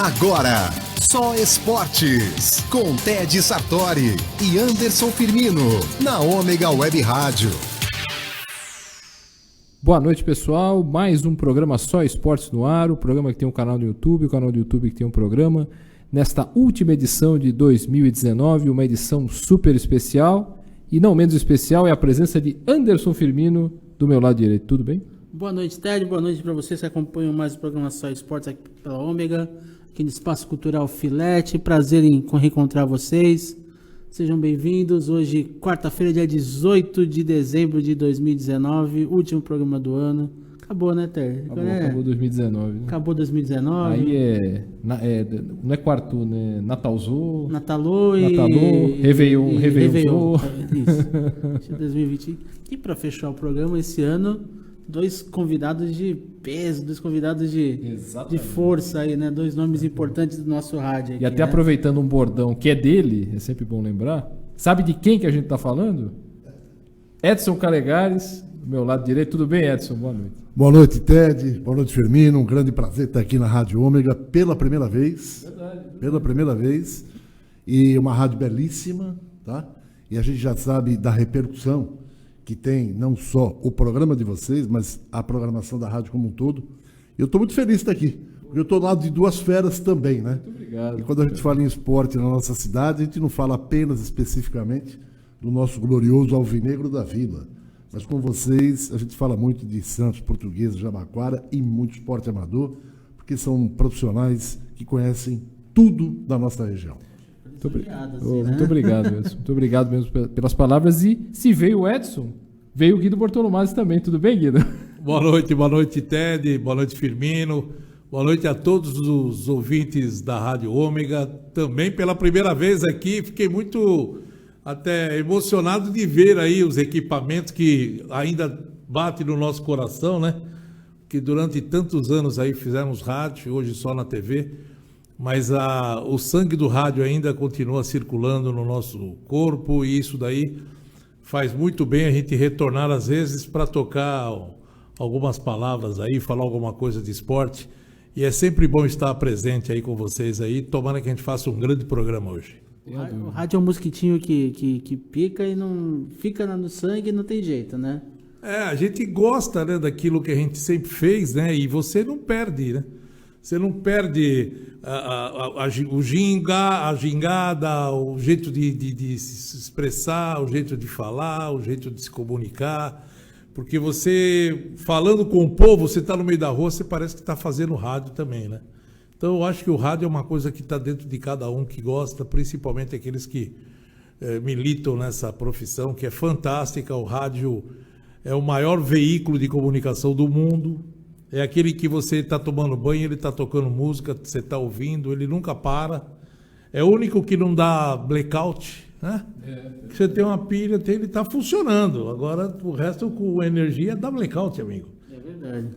Agora, Só Esportes, com Ted Sartori e Anderson Firmino, na Ômega Web Rádio. Boa noite, pessoal. Mais um programa Só Esportes no ar, o programa que tem um canal no YouTube, o canal do YouTube que tem um programa. Nesta última edição de 2019, uma edição super especial, e não menos especial é a presença de Anderson Firmino, do meu lado direito. Tudo bem? Boa noite, Ted. Boa noite para vocês que acompanham mais o programa Só Esportes aqui pela Ômega, aqui no Espaço Cultural Filete. Prazer em reencontrar vocês. Sejam bem-vindos. Hoje, quarta-feira, dia 18 de dezembro de 2019, último programa do ano. Acabou, né, Ter? Acabou 2019. Né? Acabou 2019. Aí não é quarto, né? Natalzô. Natalô, Réveillon. Isso. 2020. E para fechar o programa, esse ano, dois convidados de peso, dois convidados de força aí, né? Dois nomes importantes do nosso rádio aqui, e até aproveitando um bordão que é dele, é sempre bom lembrar. Sabe de quem que a gente está falando? Edson Calegares, do meu lado direito. Tudo bem, Edson? Boa noite. Boa noite, Ted. Boa noite, Firmino. Um grande prazer estar aqui na Rádio Ômega pela primeira vez. Verdade. Pela primeira vez. E uma rádio belíssima, tá? E a gente já sabe da repercussão que tem não só o programa de vocês, mas a programação da rádio como um todo. Eu estou muito feliz de estar aqui. Eu estou ao lado de duas feras também, né? Muito obrigado. E quando a gente fala em esporte na nossa cidade, a gente não fala apenas especificamente do nosso glorioso Alvinegro da Vila. Mas com vocês, a gente fala muito de Santos, Portuguesa, Jabaquara e muito esporte amador, porque são profissionais que conhecem tudo da nossa região. Muito obrigado, Edson. Muito obrigado mesmo pelas palavras. E se veio o Edson, veio o Guido Bortolomazzi também. Tudo bem, Guido? Boa noite, Ted. Boa noite, Firmino. Boa noite a todos os ouvintes da Rádio Ômega. Também pela primeira vez aqui, fiquei muito até emocionado de ver aí os equipamentos que ainda batem no nosso coração, né? Que durante tantos anos aí fizemos rádio, hoje só na TV. Mas o sangue do rádio ainda continua circulando no nosso corpo e isso daí faz muito bem a gente retornar às vezes para tocar algumas palavras aí, falar alguma coisa de esporte. E é sempre bom estar presente aí com vocês aí, tomara que a gente faça um grande programa hoje. O rádio é um mosquitinho que pica e não fica no sangue e não tem jeito, né? A gente gosta, né, daquilo que a gente sempre fez, né? E você não perde, né? Você não perde a gingada, o jeito de se expressar, o jeito de falar, o jeito de se comunicar. Porque você, falando com o povo, você está no meio da rua, você parece que está fazendo rádio também, né? Então, eu acho que o rádio é uma coisa que está dentro de cada um que gosta, principalmente aqueles que militam nessa profissão, que é fantástica. O rádio é o maior veículo de comunicação do mundo. É aquele que você está tomando banho, ele está tocando música, você está ouvindo, ele nunca para. É o único que não dá blackout, né? Você tem uma pilha, ele está funcionando. Agora, o resto com energia dá blackout, amigo. É verdade.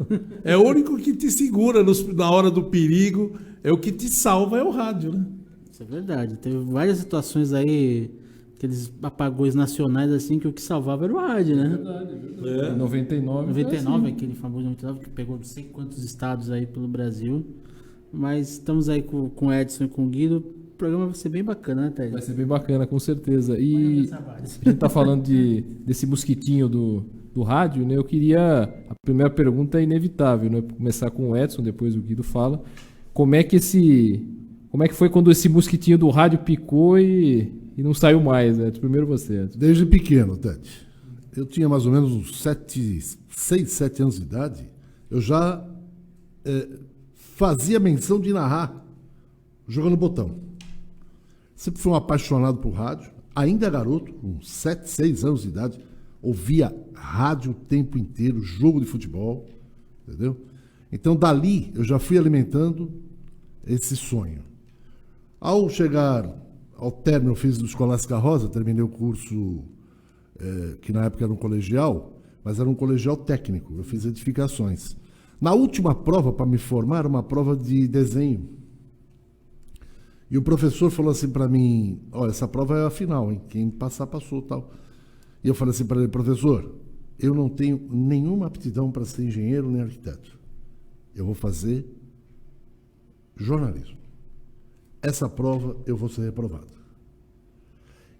É o único que te segura na hora do perigo, é o que te salva, é o rádio, né? Isso é verdade. Teve várias situações aí, aqueles apagões nacionais assim, que o que salvava era o rádio, né? É verdade. 99, aquele famoso 99 que pegou não sei quantos estados aí pelo Brasil. Mas estamos aí com o Edson e com o Guido. O programa vai ser bem bacana, né, Ted? Vai ser bem bacana, com certeza. E a gente está falando desse mosquitinho do rádio, né? Eu queria... A primeira pergunta é inevitável, né? Começar com o Edson, depois o Guido fala. Como é que foi quando esse mosquitinho do rádio picou e não saiu mais, né? Primeiro você, Edson. Desde pequeno, Ted. Eu tinha mais ou menos uns 6, 7 anos de idade. Eu já fazia menção de narrar jogando botão. Sempre fui um apaixonado por rádio. Ainda garoto, com 7, 6 anos de idade, ouvia rádio o tempo inteiro, jogo de futebol, entendeu? Então, dali, eu já fui alimentando esse sonho. Ao chegar ao término, eu fiz do Escolástica Rosa, terminei o curso, que na época era um colegial, mas era um colegial técnico, eu fiz edificações. Na última prova, para me formar, era uma prova de desenho. E o professor falou assim para mim, olha, essa prova é a final, hein? Quem passar, passou, tal. E eu falei assim para ele, professor, eu não tenho nenhuma aptidão para ser engenheiro nem arquiteto. Eu vou fazer jornalismo. essa prova eu vou ser reprovado.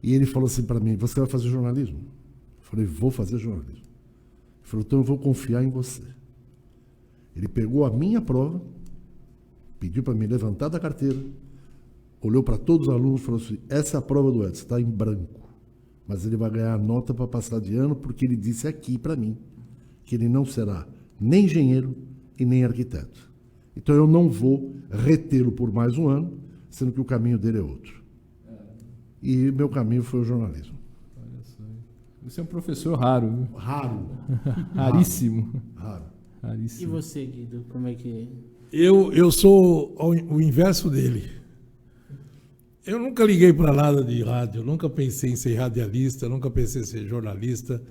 E ele falou assim para mim, você vai fazer jornalismo? Eu falei, vou fazer jornalismo. Ele falou, então eu vou confiar em você. Ele pegou a minha prova, pediu para me levantar da carteira, olhou para todos os alunos e falou assim, essa é a prova do Edson, está em branco. Mas ele vai ganhar a nota para passar de ano, porque ele disse aqui para mim que ele não será nem engenheiro e nem arquiteto. Então eu não vou retê-lo por mais um ano, sendo que o caminho dele é outro. E meu caminho foi o jornalismo. Olha só. Você é um professor raro, viu? Raro. Raríssimo. Raro. E Raríssimo. você, Guido, como é que... Eu sou o inverso dele. Eu nunca liguei para nada de rádio, nunca pensei em ser radialista, nunca pensei em ser jornalista.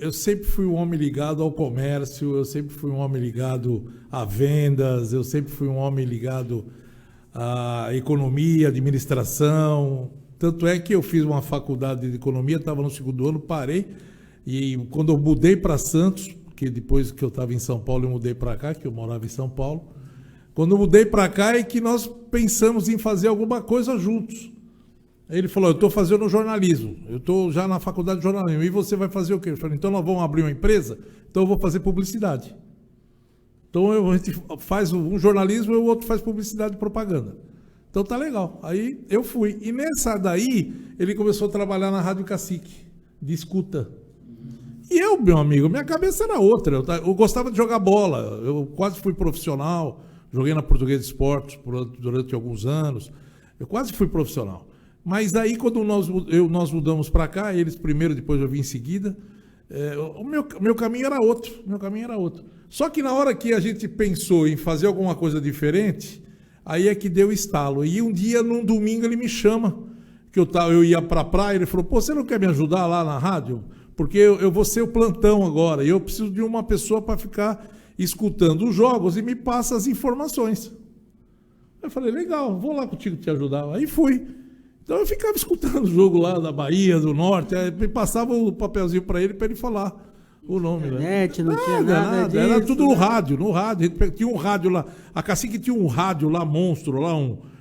Eu sempre fui um homem ligado ao comércio, eu sempre fui um homem ligado a vendas, eu sempre fui um homem ligado à economia, administração. Tanto é que eu fiz uma faculdade de economia, estava no segundo ano, parei, e quando eu mudei para Santos, que depois que eu estava em São Paulo, eu mudei para cá, que eu morava em São Paulo. Quando eu mudei para cá é que nós pensamos em fazer alguma coisa juntos. Ele falou, eu estou fazendo jornalismo, eu estou já na faculdade de jornalismo, e você vai fazer o quê? Eu falei, então nós vamos abrir uma empresa, então eu vou fazer publicidade. Então a gente faz um jornalismo e o outro faz publicidade e propaganda. Então tá legal. Aí eu fui. E nessa daí, ele começou a trabalhar na Rádio Cacique, de escuta. E eu, meu amigo, minha cabeça era outra. Eu gostava de jogar bola, eu quase fui profissional, joguei na Portuguesa Esportes durante alguns anos, eu quase fui profissional. Mas aí, quando nós mudamos para cá, eles primeiro, depois eu vim em seguida, o meu caminho era outro. Só que na hora que a gente pensou em fazer alguma coisa diferente, aí é que deu estalo. E um dia, num domingo, ele me chama, que eu ia para a praia, ele falou, pô, você não quer me ajudar lá na rádio? Porque eu vou ser o plantão agora, e eu preciso de uma pessoa para ficar escutando os jogos e me passa as informações. Eu falei, legal, vou lá contigo te ajudar. Aí fui. Então eu ficava escutando o jogo lá da Bahia, do Norte, aí passava o papelzinho para ele falar o nome. Internet, não tinha nada disso, era tudo no né? rádio. A gente tinha um rádio lá, a Cacique tinha um rádio lá, monstro, lá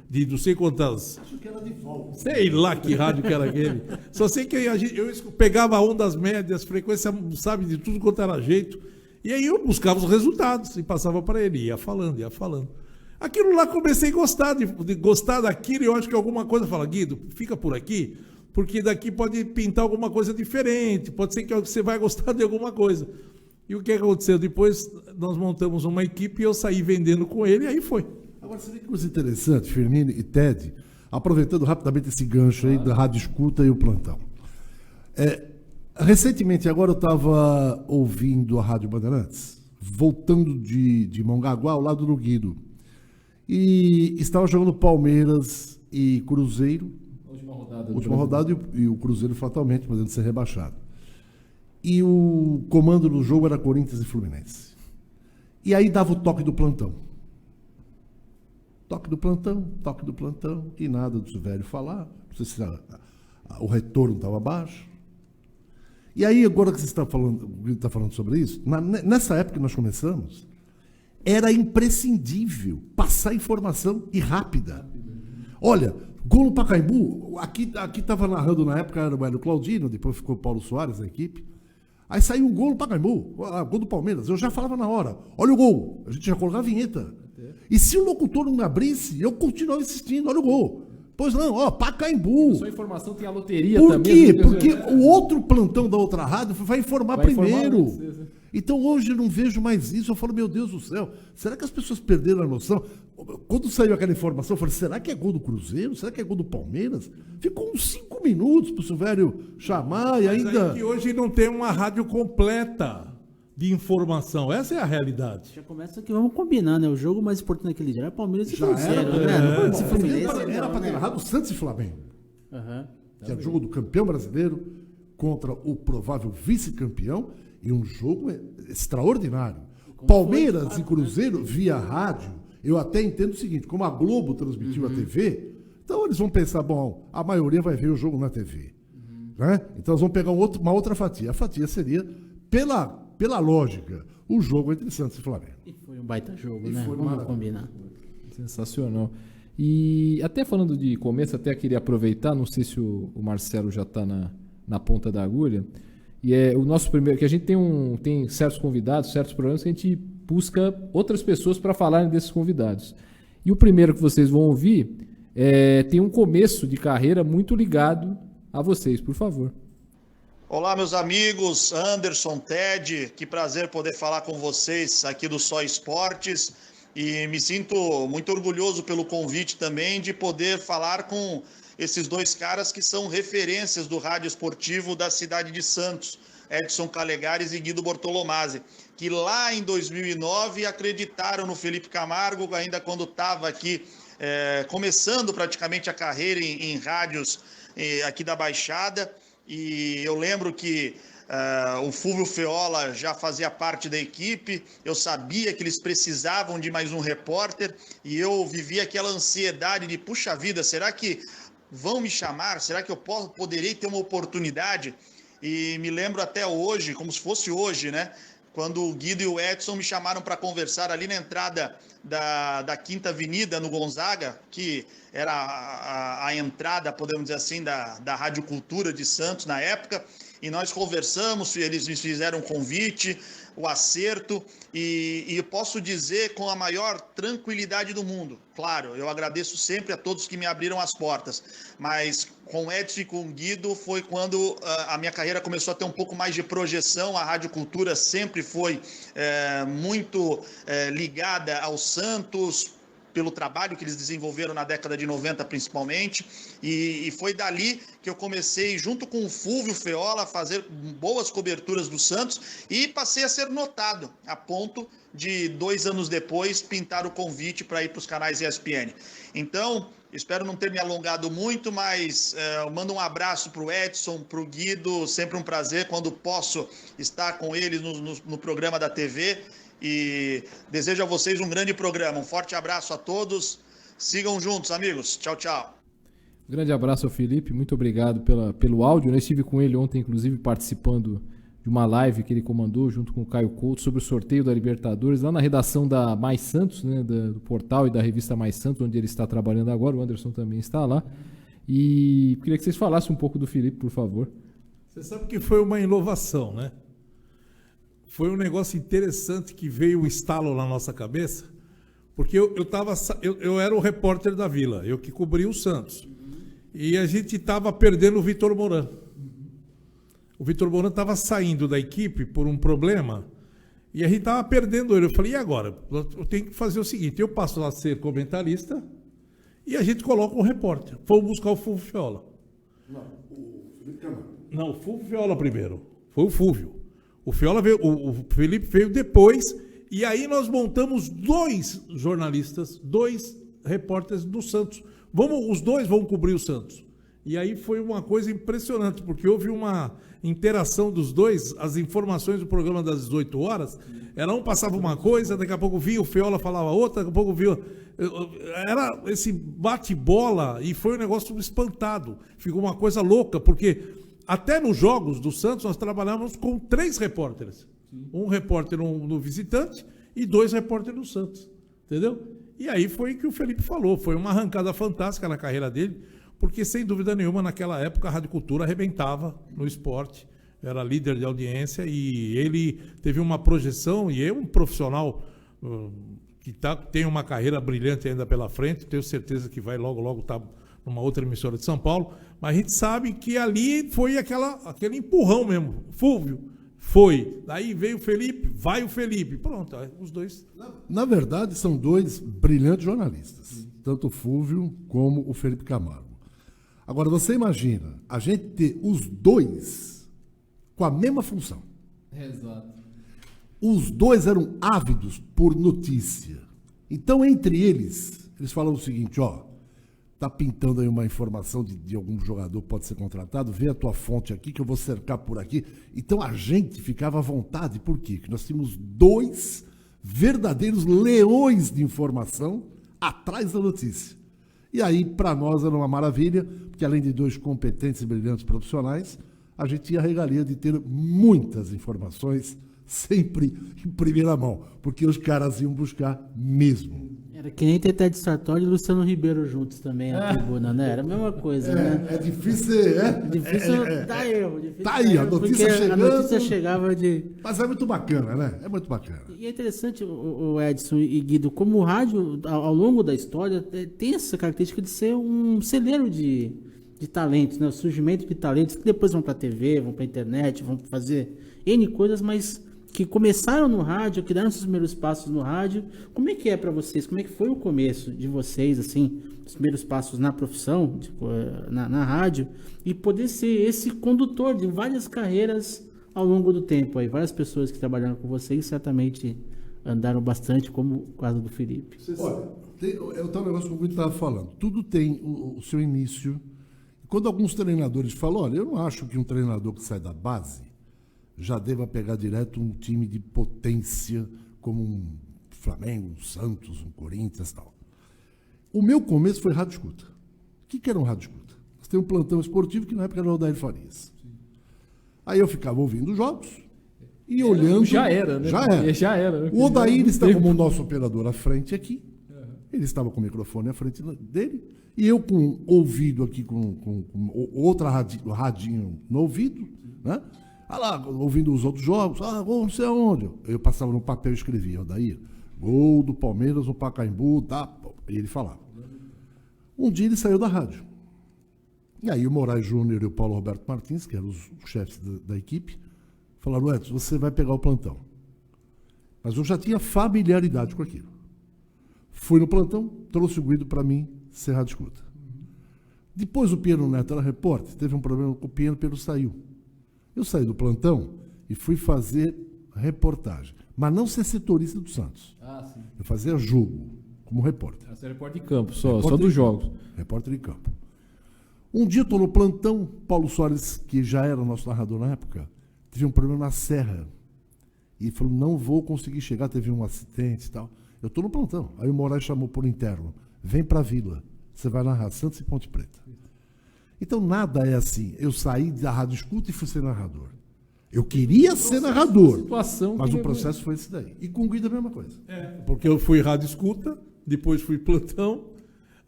de não sei quantas... Acho que era de volta. Sei lá que rádio que era aquele. Só sei que eu pegava ondas médias, frequência, sabe, de tudo quanto era jeito, e aí eu buscava os resultados e passava para ele, ia falando. Aquilo lá comecei a gostar, de gostar daquilo, e eu acho que alguma coisa fala, Guido, fica por aqui, porque daqui pode pintar alguma coisa diferente, pode ser que você vai gostar de alguma coisa. E o que aconteceu? Depois nós montamos uma equipe e eu saí vendendo com ele, e aí foi. Agora, você vê que coisa interessante, Firmino e Ted, aproveitando rapidamente esse gancho aí da Rádio Escuta e o plantão. Recentemente, agora eu estava ouvindo a Rádio Bandeirantes, voltando de Mongaguá, ao lado do Guido. E estava jogando Palmeiras e Cruzeiro. Última rodada e o Cruzeiro fatalmente podendo ser rebaixado. E o comando do jogo era Corinthians e Fluminense. E aí dava o toque do plantão. Toque do plantão, e nada do velho falar. Não sei se o retorno estava baixo. E aí, agora que você está falando sobre isso, nessa época que nós começamos, era imprescindível passar informação e rápida. Olha, gol no Pacaembu, aqui estava narrando na época, era o Hélio Claudino, depois ficou o Paulo Soares na equipe. Aí saiu um gol no Pacaembu, gol do Palmeiras, eu já falava na hora, olha o gol, a gente já colocava a vinheta. E se o locutor não abrisse, eu continuava insistindo, olha o gol. Pois não, Pacaembu. Sua informação tem a loteria Por também. quê? Porque o outro plantão da outra rádio vai informar primeiro. Então hoje eu não vejo mais isso. Eu falo, meu Deus do céu, será que as pessoas perderam a noção? Quando saiu aquela informação, eu falei, será que é gol do Cruzeiro? Será que é gol do Palmeiras? Ficou uns 5 minutos para o Silvério chamar e ainda... Mas que hoje não tem uma rádio completa de informação. Essa é a realidade. Já começa que vamos combinar, né? O jogo mais importante naquele dia era Palmeiras e Já Cruzeiro, era, né? Era Fluminense, para ter narrado Santos e Flamengo. Que era o jogo do campeão brasileiro contra o provável vice-campeão, e um jogo extraordinário. Palmeiras e Cruzeiro via rádio, eu até entendo o seguinte, como a Globo transmitiu a TV, então eles vão pensar, bom, a maioria vai ver o jogo na TV. Né? Então eles vão pegar uma outra fatia. A fatia seria, pela lógica, o jogo entre Santos e Flamengo. E foi um baita jogo, E né? foi Vamos maravilhoso. combinar. Sensacional. E até falando de começo, até queria aproveitar, não sei se o Marcelo já está na ponta da agulha, e é o nosso primeiro, que a gente tem certos convidados, certos programas que a gente busca outras pessoas para falarem desses convidados. E o primeiro que vocês vão ouvir tem um começo de carreira muito ligado a vocês, por favor. Olá, meus amigos, Anderson, Ted, que prazer poder falar com vocês aqui do Só Esportes, e me sinto muito orgulhoso pelo convite também de poder falar com esses dois caras que são referências do rádio esportivo da cidade de Santos, Edson Calegares e Guido Bortolomazzi, que lá em 2009 acreditaram no Felipe Camargo, ainda quando estava aqui começando praticamente a carreira em rádios aqui da Baixada. E eu lembro que o Fúvio Feola já fazia parte da equipe, eu sabia que eles precisavam de mais um repórter e eu vivia aquela ansiedade de, puxa vida, será que vão me chamar? Será que eu poderei ter uma oportunidade? E me lembro até hoje, como se fosse hoje, né? Quando o Guido e o Edson me chamaram para conversar ali na entrada da Quinta Avenida, no Gonzaga, que era a entrada, podemos dizer assim, da Rádio Cultura de Santos na época, e nós conversamos, eles me fizeram um convite, o acerto, e eu posso dizer com a maior tranquilidade do mundo. Claro, eu agradeço sempre a todos que me abriram as portas, mas com o Edson e com o Guido foi quando a minha carreira começou a ter um pouco mais de projeção. A Rádio Cultura sempre foi muito ligada ao Santos, pelo trabalho que eles desenvolveram na década de 90 principalmente, e foi dali que eu comecei, junto com o Fúvio Feola, a fazer boas coberturas do Santos e passei a ser notado, a ponto de 2 anos depois pintar o convite para ir para os canais ESPN. Então, espero não ter me alongado muito, mas eu mando um abraço para o Edson, para o Guido, sempre um prazer quando posso estar com eles no programa da TV. E desejo a vocês um grande programa. Um forte abraço a todos. Sigam juntos, amigos. Tchau, tchau. Grande abraço ao Felipe. Muito obrigado pelo áudio. Eu estive com ele ontem, inclusive, participando de uma live que ele comandou junto com o Caio Couto sobre o sorteio da Libertadores, lá na redação da Mais Santos, né, do portal e da revista Mais Santos, onde ele está trabalhando agora. O Anderson também está lá. E queria que vocês falassem um pouco do Felipe, por favor. Você sabe que foi uma inovação, né? Foi um negócio interessante que veio um estalo na nossa cabeça, porque eu era o repórter da Vila, eu que cobria o Santos. E a gente estava perdendo o Vitor Moran. O Vitor Moran estava saindo da equipe por um problema e a gente estava perdendo ele. Eu falei, e agora? Eu tenho que fazer o seguinte, eu passo a ser comentarista e a gente coloca um repórter. Fomos buscar o Fúvio Feola. Não, o Felipe Camargo. Não, o Fúvio Feola primeiro. Foi o Fúvio. O Feola veio, o Felipe veio depois, e aí nós montamos 2 jornalistas, 2 repórteres do Santos. Os 2 vão cobrir o Santos. E aí foi uma coisa impressionante, porque houve uma interação dos 2, as informações do programa das 18 horas, um passava uma coisa, daqui a pouco vinha o Feola, falava outra, daqui a pouco vinha... Era esse bate-bola, e foi um negócio espantado. Ficou uma coisa louca, porque... Até nos jogos do Santos, nós trabalhávamos com 3 repórteres. Um repórter no visitante e 2 repórteres no Santos. Entendeu? E aí foi o que o Felipe falou. Foi uma arrancada fantástica na carreira dele, porque, sem dúvida nenhuma, naquela época, a Rádio Cultura arrebentava no esporte. Era líder de audiência e ele teve uma projeção, e é um profissional que tem uma carreira brilhante ainda pela frente. Tenho certeza que vai logo estar numa outra emissora de São Paulo, mas a gente sabe que ali foi aquele empurrão mesmo. Fúvio, foi. Daí veio o Felipe, vai o Felipe. Pronto, os 2. Na verdade, são 2 brilhantes jornalistas, tanto o Fúvio como o Felipe Camargo. Agora, você imagina a gente ter os 2 com a mesma função. Exato. Os 2 eram ávidos por notícia. Então, entre eles falam o seguinte, tá pintando aí uma informação de algum jogador que pode ser contratado, vê a tua fonte aqui que eu vou cercar por aqui. Então a gente ficava à vontade, por quê? Porque nós tínhamos 2 verdadeiros leões de informação atrás da notícia. E aí, para nós, era uma maravilha, porque além de 2 competentes e brilhantes profissionais, a gente tinha a regalia de ter muitas informações sempre em primeira mão, porque os caras iam buscar mesmo. Era que nem Teté de Sartori e Luciano Ribeiro juntos também na tribuna, né? Era a mesma coisa, né? É difícil, Difícil dar erro. Difícil Tá aí, dar a erro, notícia porque chegando. a notícia chegava de... Mas é muito bacana, né? É muito bacana. E é interessante, o Edson e Guido, como o rádio, ao longo da história, tem essa característica de ser um celeiro de talentos, né? O surgimento de talentos que depois vão para a TV, vão para a internet, vão fazer N coisas, mas que começaram no rádio, que deram seus primeiros passos no rádio. Como é que é para vocês? Como é que foi o começo de vocês, assim, os primeiros passos na profissão, na rádio, e poder ser esse condutor de várias carreiras ao longo do tempo aí? Várias pessoas que trabalharam com vocês certamente andaram bastante, como o caso do Felipe. Olha, é o tal negócio que o Guido estava falando. Tudo tem o seu início. Quando alguns treinadores falam, olha, eu não acho que um treinador que sai da base já deva pegar direto um time de potência como um Flamengo, um Santos, um Corinthians e tal. O meu começo foi rádio escuta. O que era um rádio escuta? Você tem um plantão esportivo que na época era o Odair Farias. Aí eu ficava ouvindo os jogos e olhando... Já era, né? Já era. O Odair está como o nosso operador à frente aqui. Ele estava com o microfone à frente dele e eu com o ouvido aqui, com outra radinho no ouvido, né? Lá, ouvindo os outros jogos, gol não sei aonde. Eu passava no papel e escrevia, Odair, gol do Palmeiras no Pacaembu, tá? E ele falava. Um dia ele saiu da rádio. E aí o Moraes Júnior e o Paulo Roberto Martins, que eram os chefes da equipe, falaram, Edson, você vai pegar o plantão. Mas eu já tinha familiaridade com aquilo. Fui no plantão, trouxe o Guido para mim ser rádio escuta. Depois o Piero Neto era repórter, teve um problema com o Piero saiu. Eu saí do plantão e fui fazer reportagem, mas não ser setorista do Santos. Sim. Eu fazia jogo como repórter. Você é repórter de campo, só dos jogos. Repórter de campo. Um dia eu estou no plantão, Paulo Soares, que já era nosso narrador na época, teve um problema na Serra. E falou, não vou conseguir chegar, teve um acidente e tal. Eu estou no plantão. Aí o Moraes chamou por interno, vem para a Vila, você vai narrar Santos e Ponte Preta. Então, nada é assim. Eu saí da rádio escuta e fui ser narrador. Eu queria ser narrador, mas o processo foi esse daí. E com o Guido a mesma coisa. Porque eu fui rádio escuta, depois fui plantão,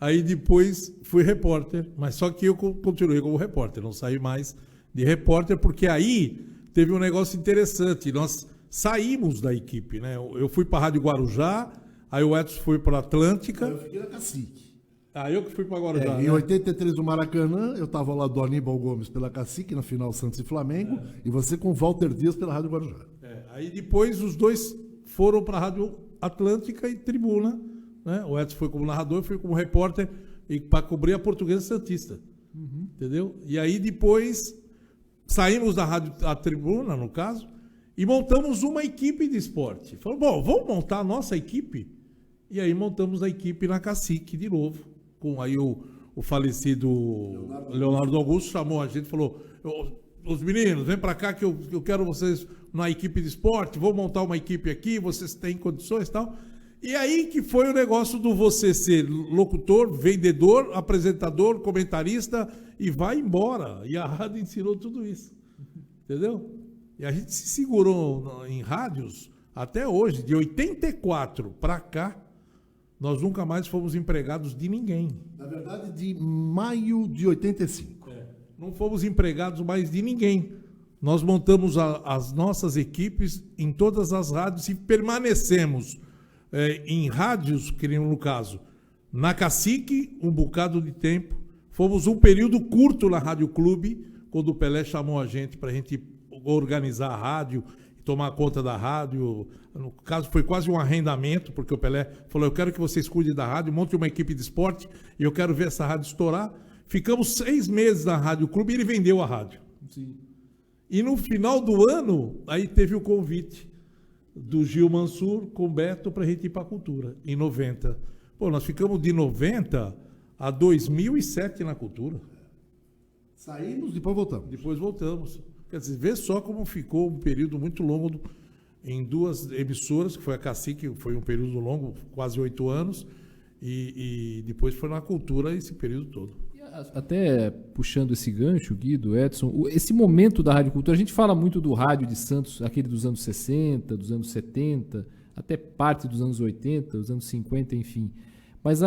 aí depois fui repórter. Mas só que eu continuei como repórter, não saí mais de repórter, porque aí teve um negócio interessante. Nós saímos da equipe, né? Eu fui para a Rádio Guarujá, aí o Edson foi para a Atlântica. Eu fiquei na Cacique. Eu que fui para Guarujá. Em 83, no Maracanã, eu estava lá do Aníbal Gomes pela Cacique, na final Santos e Flamengo, e você com o Walter Dias pela Rádio Guarujá. Aí depois os dois foram para a Rádio Atlântica e Tribuna, né? O Edson foi como narrador, eu fui como repórter e para cobrir a Portuguesa Santista. Entendeu? E aí depois saímos da Rádio a Tribuna, no caso, e montamos uma equipe de esporte. Falamos, bom, vamos montar a nossa equipe? E aí montamos a equipe na Cacique de novo. Aí o falecido Leonardo Augusto chamou a gente e falou, os meninos, vem para cá que eu quero vocês na equipe de esporte, vou montar uma equipe aqui, vocês têm condições e tal. E aí que foi o negócio do você ser locutor, vendedor, apresentador, comentarista e vai embora. E a rádio ensinou tudo isso. Entendeu? E a gente se segurou em rádios até hoje, de 84 para cá, nós nunca mais fomos empregados de ninguém. Na verdade, de maio de 85. Não fomos empregados mais de ninguém. Nós montamos as nossas equipes em todas as rádios e permanecemos em rádios, que nem no caso, na Cacique, um bocado de tempo. Fomos um período curto na Rádio Clube, quando o Pelé chamou a gente para a gente organizar a rádio, tomar conta da rádio. No caso, foi quase um arrendamento, porque o Pelé falou, eu quero que vocês cuidem da rádio, monte uma equipe de esporte e eu quero ver essa rádio estourar. Ficamos 6 meses na Rádio Clube e ele vendeu a rádio. Sim. E no final do ano, aí teve o convite do Gil Mansur com o Beto para a gente ir para a Cultura, em 90. Pô, nós ficamos de 90 a 2007 na Cultura. Saímos e depois voltamos. Depois voltamos. Quer dizer, vê só como ficou um período muito longo em 2 emissoras, que foi a Cacique, que foi um período longo, quase 8 anos, e depois foi na Cultura esse período todo. Até puxando esse gancho, Guido, Edson, esse momento da Rádio Cultura, a gente fala muito do rádio de Santos, aquele dos anos 60, dos anos 70, até parte dos anos 80, dos anos 50, enfim. Mas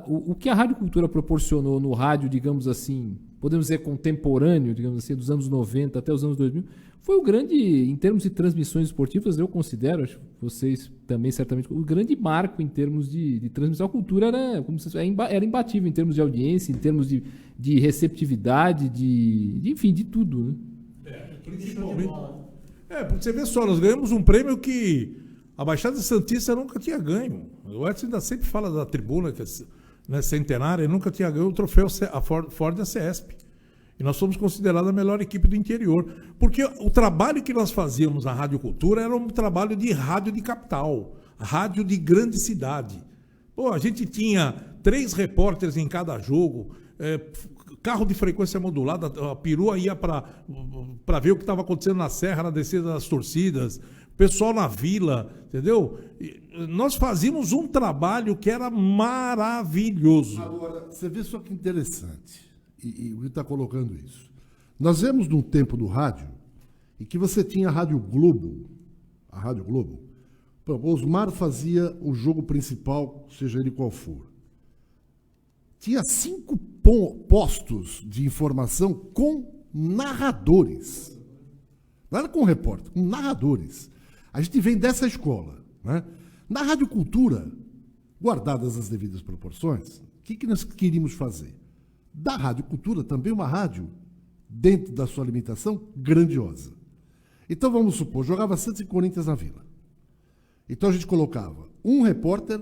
o que a Rádio Cultura proporcionou no rádio, digamos assim, podemos dizer contemporâneo, digamos assim, dos anos 90 até os anos 2000, foi o grande, em termos de transmissões esportivas, eu considero, acho que vocês também certamente, o grande marco em termos de transmissão. A cultura era imbatível em termos de audiência, em termos de receptividade, enfim, de tudo. Né? Principalmente. Porque você vê só, nós ganhamos um prêmio que a Baixada Santista nunca tinha ganho. O Edson ainda sempre fala da tribuna, que é centenária, e nunca tinha ganho o troféu Ford da CESP. E nós fomos considerados a melhor equipe do interior. Porque o trabalho que nós fazíamos na Rádio Cultura era um trabalho de rádio de capital, rádio de grande cidade. Pô, a gente tinha 3 repórteres em cada jogo, carro de frequência modulada, a perua ia para ver o que estava acontecendo na serra, na descida das torcidas, pessoal na vila, entendeu? E nós fazíamos um trabalho que era maravilhoso. Agora, você vê só que interessante. E o Rio está colocando isso. Nós vemos num tempo do rádio em que você tinha a Rádio Globo. O Osmar fazia o jogo principal, seja ele qual for. Tinha 5 postos de informação com narradores. Não era com repórter, com narradores. A gente vem dessa escola. Né? Na Rádio Cultura, guardadas as devidas proporções, o que nós queríamos fazer? Da Rádio Cultura, também uma rádio, dentro da sua limitação, grandiosa. Então, vamos supor, jogava Santos e Corinthians na Vila. Então, a gente colocava um repórter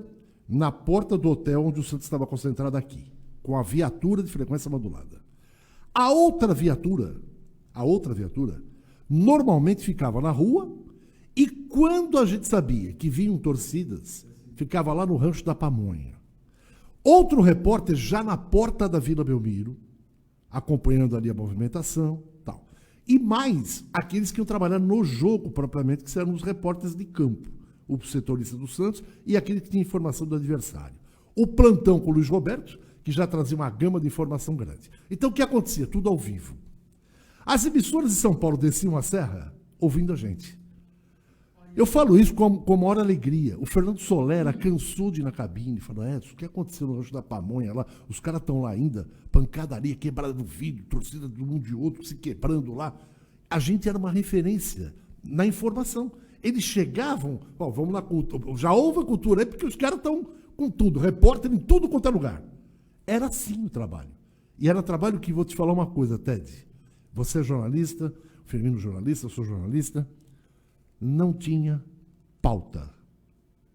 na porta do hotel onde o Santos estava concentrado aqui, com a viatura de frequência modulada. A outra viatura, normalmente ficava na rua e quando a gente sabia que vinham torcidas, ficava lá no Rancho da Pamonha. Outro repórter já na porta da Vila Belmiro, acompanhando ali a movimentação, tal. E mais aqueles que iam trabalhar no jogo propriamente, que eram os repórteres de campo, o setorista do Santos e aquele que tinha informação do adversário. O plantão com o Luiz Roberto, que já trazia uma gama de informação grande. Então o que acontecia? Tudo ao vivo. As emissoras de São Paulo desciam a serra ouvindo a gente. Eu falo isso com maior alegria. O Fernando Solera cansou de ir na cabine e falou, Edson, o que aconteceu no Rancho da Pamonha lá? Os caras estão lá ainda, pancadaria, quebrada do vidro, torcida de um de outro se quebrando lá. A gente era uma referência na informação. Eles chegavam, vamos na cultura, já houve a cultura aí porque os caras estão com tudo, repórter em tudo quanto é lugar. Era assim o trabalho. E era trabalho que, vou te falar uma coisa, Ted. Você é jornalista, o Firmino jornalista, eu sou jornalista. Não tinha pauta.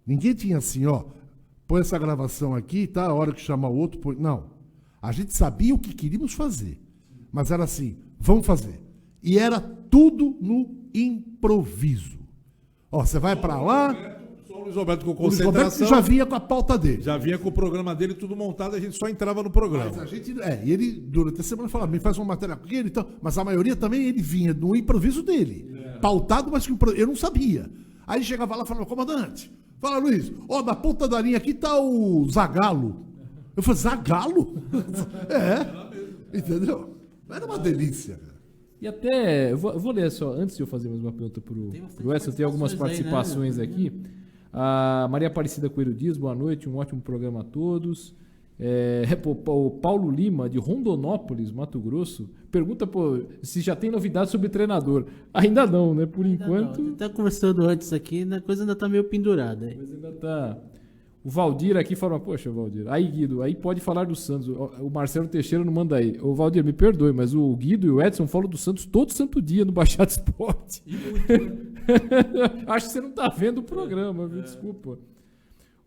Ninguém tinha assim, põe essa gravação aqui, tá? A hora que chamar o outro, põe. Não. A gente sabia o que queríamos fazer. Mas era assim, vamos fazer. E era tudo no improviso. Você vai para lá. Só o Luiz Roberto com O Luiz Roberto concentração. já vinha com a pauta dele. Já vinha com o programa dele tudo montado, a gente só entrava no programa. Mas a gente, e ele, durante a semana, falava, me faz uma matéria com ele, então, mas a maioria também ele vinha no improviso dele. Pautado, mas que eu não sabia. Aí chegava lá e falava, comandante, fala Luiz, na ponta da linha aqui tá o Zagallo. Eu falei, Zagallo? Entendeu? Era uma delícia, cara. E até, eu vou ler só, antes de eu fazer mais uma pergunta pro Edson, tem algumas participações aqui. A Maria Aparecida Coelho Dias, boa noite, um ótimo programa a todos. O Paulo Lima, de Rondonópolis, Mato Grosso, pergunta se já tem novidades sobre treinador. Ainda não, né? Por enquanto. Não. Tá conversando antes aqui, a coisa ainda tá meio pendurada. Mas ainda tá. O Valdir aqui fala, poxa, Valdir, aí Guido, aí pode falar do Santos. O Marcelo Teixeira não manda aí. Ô Valdir, me perdoe, mas o Guido e o Edson falam do Santos todo santo dia no Baixada Esporte. Acho que você não tá vendo o programa, viu? Desculpa.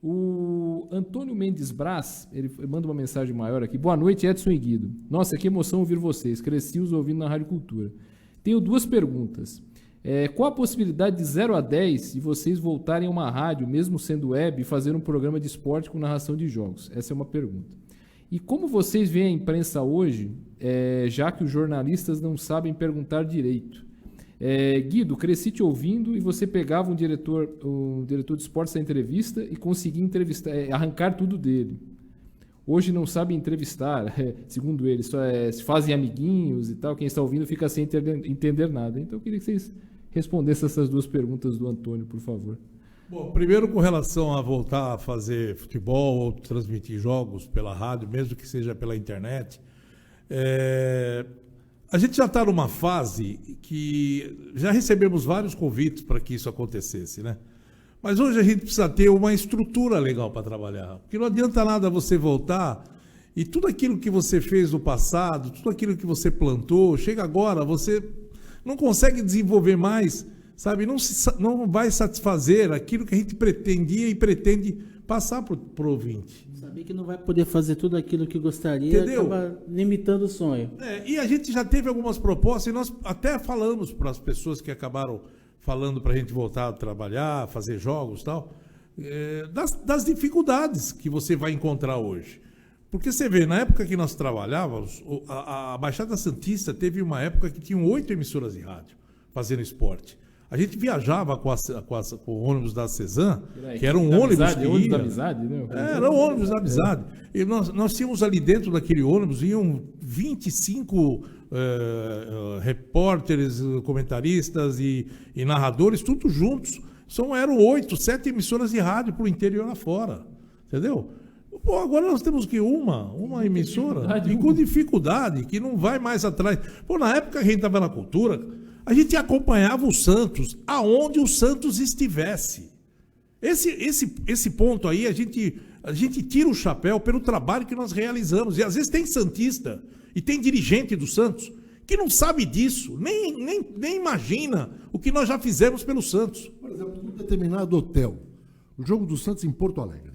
O Antônio Mendes Brás, ele manda uma mensagem maior aqui. Boa noite, Edson e Guido. Nossa, que emoção ouvir vocês. Cresci os ouvindo na Rádio Cultura. Tenho 2 perguntas. Qual a possibilidade de 0 a 10 de vocês voltarem a uma rádio, mesmo sendo web, e fazer um programa de esporte com narração de jogos? Essa é uma pergunta. E como vocês veem a imprensa hoje, já que os jornalistas não sabem perguntar direito? Guido, cresci te ouvindo e você pegava um diretor de esportes da entrevista e conseguia arrancar tudo dele. hoje não sabem entrevistar, segundo eles, só se fazem amiguinhos e tal, quem está ouvindo fica sem entender nada. Então eu queria que vocês respondessem essas duas perguntas do Antônio, por favor. Bom, primeiro com relação a voltar a fazer futebol ou transmitir jogos pela rádio, mesmo que seja pela internet, a gente já está numa fase que já recebemos vários convites para que isso acontecesse, né? Mas hoje a gente precisa ter uma estrutura legal para trabalhar, porque não adianta nada você voltar e tudo aquilo que você fez no passado, tudo aquilo que você plantou, chega agora, você não consegue desenvolver mais, sabe? Não vai satisfazer aquilo que a gente pretendia e pretende passar para o ouvinte. Saber que não vai poder fazer tudo aquilo que gostaria, entendeu? Acaba limitando o sonho. E a gente já teve algumas propostas e nós até falamos para as pessoas que acabaram falando para a gente voltar a trabalhar, fazer jogos e tal, das dificuldades que você vai encontrar hoje. Porque você vê, na época que nós trabalhávamos, a Baixada Santista teve uma época que tinham 8 emissoras de rádio fazendo esporte. A gente viajava com o ônibus da Cezan, que era um ônibus que ônibus ia... da amizade, né? Era um ônibus da amizade. E nós tínhamos ali dentro daquele ônibus, iam 25 repórteres, comentaristas e narradores, tudo juntos. Eram 8, 7 emissoras de rádio para o interior afora. Entendeu? Pô, agora nós temos que uma emissora e com dificuldade, que não vai mais atrás. Pô, na época que a gente estava na cultura, a gente acompanhava o Santos aonde o Santos estivesse. Esse ponto aí, a gente tira o chapéu pelo trabalho que nós realizamos. E às vezes tem santista e tem dirigente do Santos que não sabe disso, nem imagina o que nós já fizemos pelo Santos. Por exemplo, um determinado hotel, o jogo do Santos em Porto Alegre.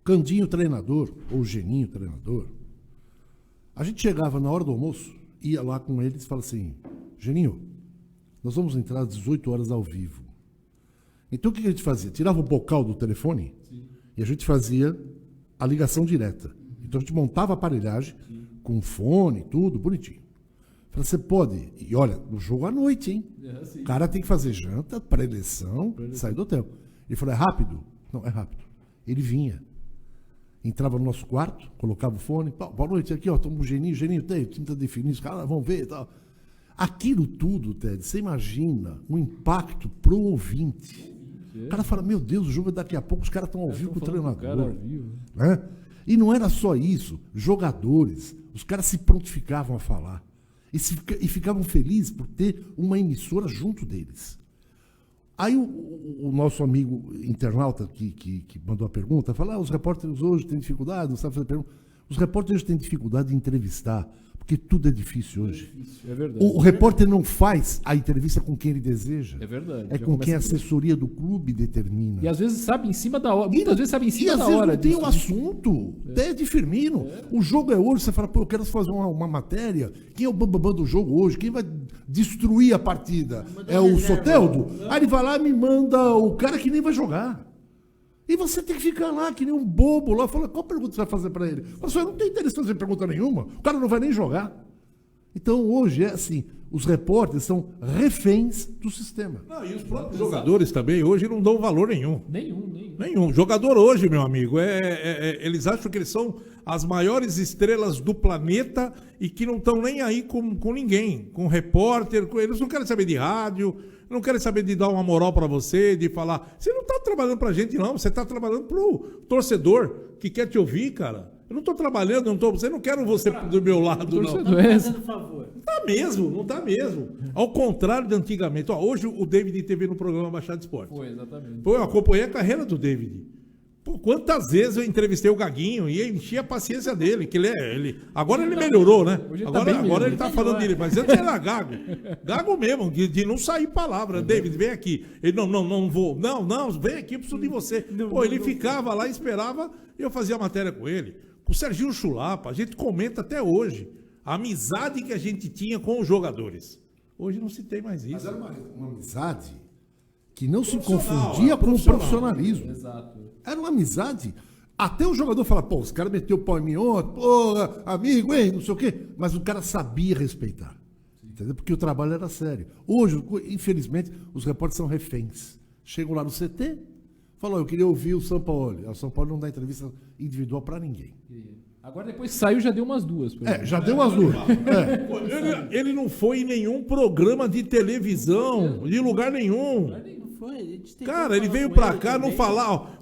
Candinho treinador, ou Geninho treinador, a gente chegava na hora do almoço, ia lá com eles e falava assim, Geninho, nós vamos entrar às 18 horas ao vivo. Então o que a gente fazia? Tirava o bocal do telefone e a gente fazia a ligação direta. Então a gente montava a aparelhagem com fone, tudo, bonitinho. Falei, você pode, e olha, no jogo à noite, hein? O cara tem que fazer janta, pré-eleição, sair do hotel. Ele falou, é rápido? Não, é rápido. Ele vinha. Entrava no nosso quarto, colocava o fone, boa noite, aqui, ó, estamos o Geninho tem, o time está definido, os caras vão ver e tal. Aquilo tudo, Ted, você imagina o impacto pro ouvinte. O cara fala, meu Deus, o jogo é daqui a pouco, os caras estão ao vivo com o treinador. Né? E não era só isso, jogadores, os caras se prontificavam a falar. E ficavam felizes por ter uma emissora junto deles. Aí o nosso amigo internauta que mandou a pergunta, fala, os repórteres hoje têm dificuldade, não sabem fazer pergunta. Os repórteres têm dificuldade de entrevistar, porque tudo é difícil hoje. É verdade. O repórter não faz a entrevista com quem ele deseja. É verdade. É com quem a assessoria do clube determina. E às vezes sabe em cima da hora. Muitas vezes sabe em cima da hora. E às vezes não tem disso. o assunto. Ted Firmino. O jogo é hoje. Você fala, pô, eu quero fazer uma matéria. Quem é o bambambam do jogo hoje? Quem vai destruir a partida? É o Soteldo? Aí ele vai lá e me manda o cara que nem vai jogar. E você tem que ficar lá, que nem um bobo lá, fala, qual pergunta você vai fazer para ele? Você não tem interesse em fazer pergunta nenhuma, o cara não vai nem jogar. Então, hoje é assim, os repórteres são reféns do sistema. Não, e os próprios jogadores também, hoje não dão valor nenhum. Nenhum. Jogador hoje, meu amigo, eles acham que eles são as maiores estrelas do planeta e que não estão nem aí com ninguém, com repórter, eles não querem saber de rádio, não querem saber de dar uma moral para você, de falar. Você não está trabalhando para a gente, não. Você está trabalhando para o torcedor que quer te ouvir, cara. Eu não estou trabalhando, você não quero você do meu lado, não. Não fazendo favor. Não está mesmo. Ao contrário de antigamente. Ó, hoje o David teve no programa Baixada Esporte. Foi, exatamente. Eu acompanhei a carreira do David. Pô, quantas vezes eu entrevistei o Gaguinho e enchi a paciência dele, que agora ele melhorou, né? Agora ele tá falando dele, mas antes era gago. Gago mesmo, de não sair palavra. David, vem aqui. Ele, não vou. Não, vem aqui, eu preciso de você. Pô, ele ficava lá, esperava, e eu fazia matéria com ele. Com o Serginho Chulapa, a gente comenta até hoje a amizade que a gente tinha com os jogadores. Hoje não se tem mais isso. Mas era uma amizade que não se confundia com o profissionalismo. Exato. Era uma amizade. Até o jogador fala, pô, os caras meteu o pau em mim ontem, porra, amigo, hein, não sei o quê. Mas o cara sabia respeitar. Entendeu? Porque o trabalho era sério. Hoje, infelizmente, os repórteres são reféns. Chegam lá no CT, falou, eu queria ouvir o São Paulo. O São Paulo não dá entrevista individual para ninguém. Agora depois que saiu já deu umas duas. Já deu umas duas. Ele não foi em nenhum programa de televisão, de lugar nenhum. Não foi, a gente tentou Cara, ele falar veio com pra ele cá, também.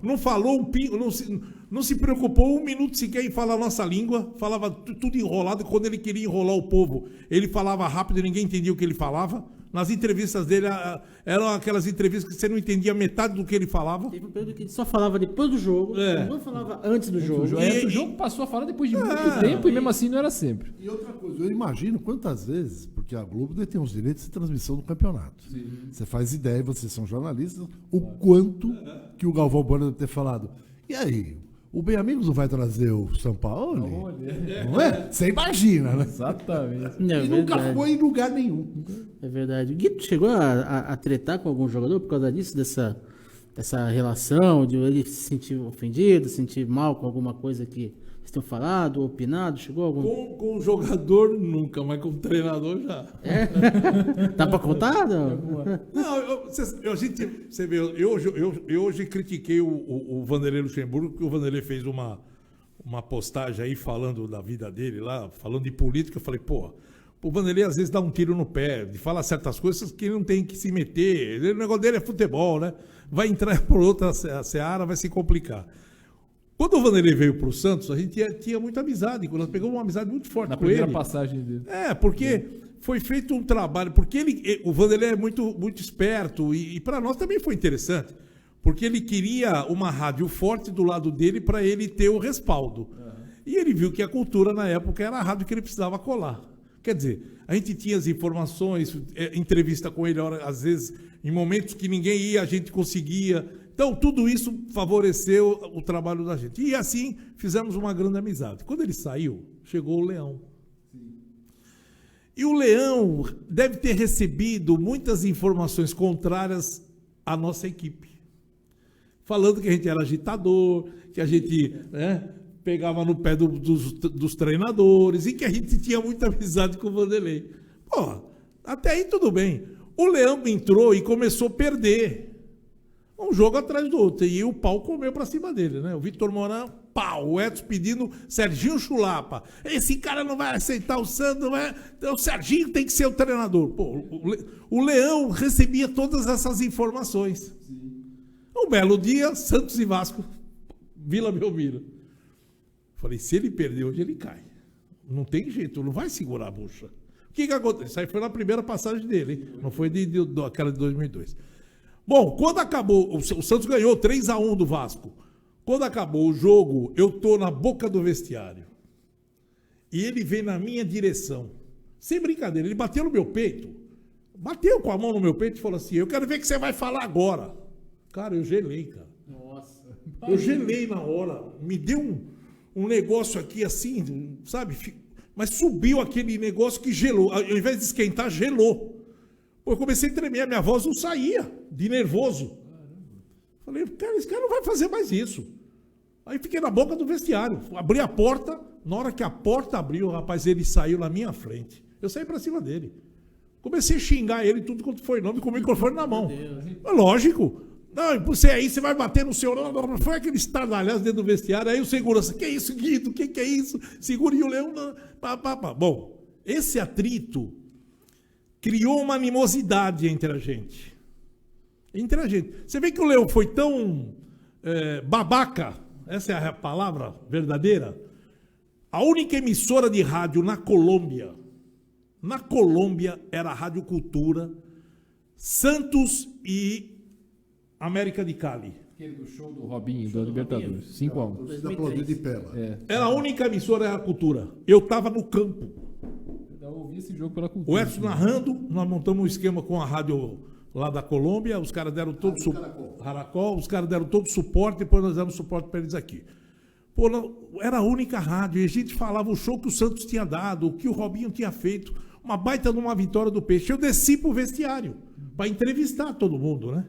não falou um pingo, não se preocupou um minuto sequer em falar a nossa língua, falava tudo enrolado, e quando ele queria enrolar o povo, ele falava rápido e ninguém entendia o que ele falava. Nas entrevistas dele, eram aquelas entrevistas que você não entendia metade do que ele falava. Teve um período que ele só falava depois do jogo, não falava antes do jogo. O jogo passou a falar depois de muito tempo e mesmo assim não era sempre. E outra coisa, eu imagino quantas vezes, porque a Globo detém os direitos de transmissão do campeonato. Você faz ideia, vocês são jornalistas, o quanto que o Galvão Bueno deve ter falado. E aí, o Bem Amigos não vai trazer o São Paulo? Não é? Você imagina, né? Exatamente. E nunca foi em lugar nenhum. É verdade. O Guito chegou a tretar com algum jogador por causa disso, dessa relação, de ele se sentir ofendido, se sentir mal com alguma coisa que vocês tenham falado, opinado? Chegou algum? Com o jogador nunca, mas com o treinador já. Tá pra contar? Não? Não, você vê, eu hoje critiquei o Vanderlei Luxemburgo, porque o Vanderlei fez uma postagem aí falando da vida dele lá, falando de política. Eu falei, pô, o Vanderlei às vezes dá um tiro no pé, de falar certas coisas que ele não tem que se meter. O negócio dele é futebol, né? Vai entrar por outra seara, vai se complicar. Quando o Vanderlei veio para o Santos, a gente tinha muita amizade. Nós pegamos uma amizade muito forte Na com ele. primeira passagem dele. Porque foi feito um trabalho. Porque o Vanderlei é muito, muito esperto e para nós também foi interessante. Porque ele queria uma rádio forte do lado dele para ele ter o respaldo. E ele viu que a Cultura, na época, era a rádio que ele precisava colar. Quer dizer, a gente tinha as informações, entrevista com ele, às vezes, em momentos que ninguém ia, a gente conseguia. Então, tudo isso favoreceu o trabalho da gente. E assim, fizemos uma grande amizade. Quando ele saiu, chegou o Leão. E o Leão deve ter recebido muitas informações contrárias à nossa equipe. Falando que a gente era agitador, que a gente pegava no pé dos treinadores e que a gente tinha muita amizade com o Vanderlei. Pô, até aí tudo bem. O Leão entrou e começou a perder. Um jogo atrás do outro. E o pau comeu pra cima dele, né? O Vitor Mourão, pau. O Edson pedindo Serginho Chulapa. Esse cara não vai aceitar o Santos, não vai... Então, o Serginho tem que ser o treinador. Pô, o Leão recebia todas essas informações. Um belo dia, Santos e Vasco, Vila Belmiro. Falei, se ele perder hoje, ele cai. Não tem jeito, não vai segurar a bucha. O que aconteceu? Isso aí foi na primeira passagem dele, hein? Não foi aquela de 2002. Bom, quando acabou, o Santos ganhou 3-1 do Vasco. Quando acabou o jogo, eu tô na boca do vestiário. E ele veio na minha direção. Sem brincadeira, ele bateu no meu peito. Bateu com a mão no meu peito e falou assim, eu quero ver o que você vai falar agora. Cara, eu gelei, cara. Nossa. Eu gelei na hora. Me deu um negócio aqui assim, sabe? Mas subiu aquele negócio que gelou. Ao invés de esquentar, gelou. Pô, eu comecei a tremer, a minha voz não saía, de nervoso. Falei, cara, esse cara não vai fazer mais isso. Aí fiquei na boca do vestiário. Abri a porta, na hora que a porta abriu, rapaz, ele saiu na minha frente. Eu saí pra cima dele. Comecei a xingar ele, tudo quanto foi nome, com o microfone na mão. Lógico. Não, você aí, você vai bater no seu... Foi aquele estardalhaço dentro do vestiário, aí o segurança, que é isso, Guido, que é isso? Segura e o Leão... Bom, esse atrito criou uma animosidade entre a gente. Você vê que o Leão foi tão babaca, essa é a palavra verdadeira. A única emissora de rádio na Colômbia era a Rádio Cultura, Santos e América de Cali. Aquele do show do Robinho, da Libertadores. 5-1. Da Aplaudir de Pela. Era a única emissora, era a Cultura. Eu estava no campo. Eu ouvi esse jogo pela Cultura. O Edson narrando, nós montamos um esquema com a rádio lá da Colômbia, os caras deram todo Caracol, os caras deram todo suporte, depois nós demos suporte para eles aqui. Pô, era a única rádio, e a gente falava o show que o Santos tinha dado, o que o Robinho tinha feito, uma baita numa vitória do Peixe. Eu desci pro vestiário para entrevistar todo mundo, né?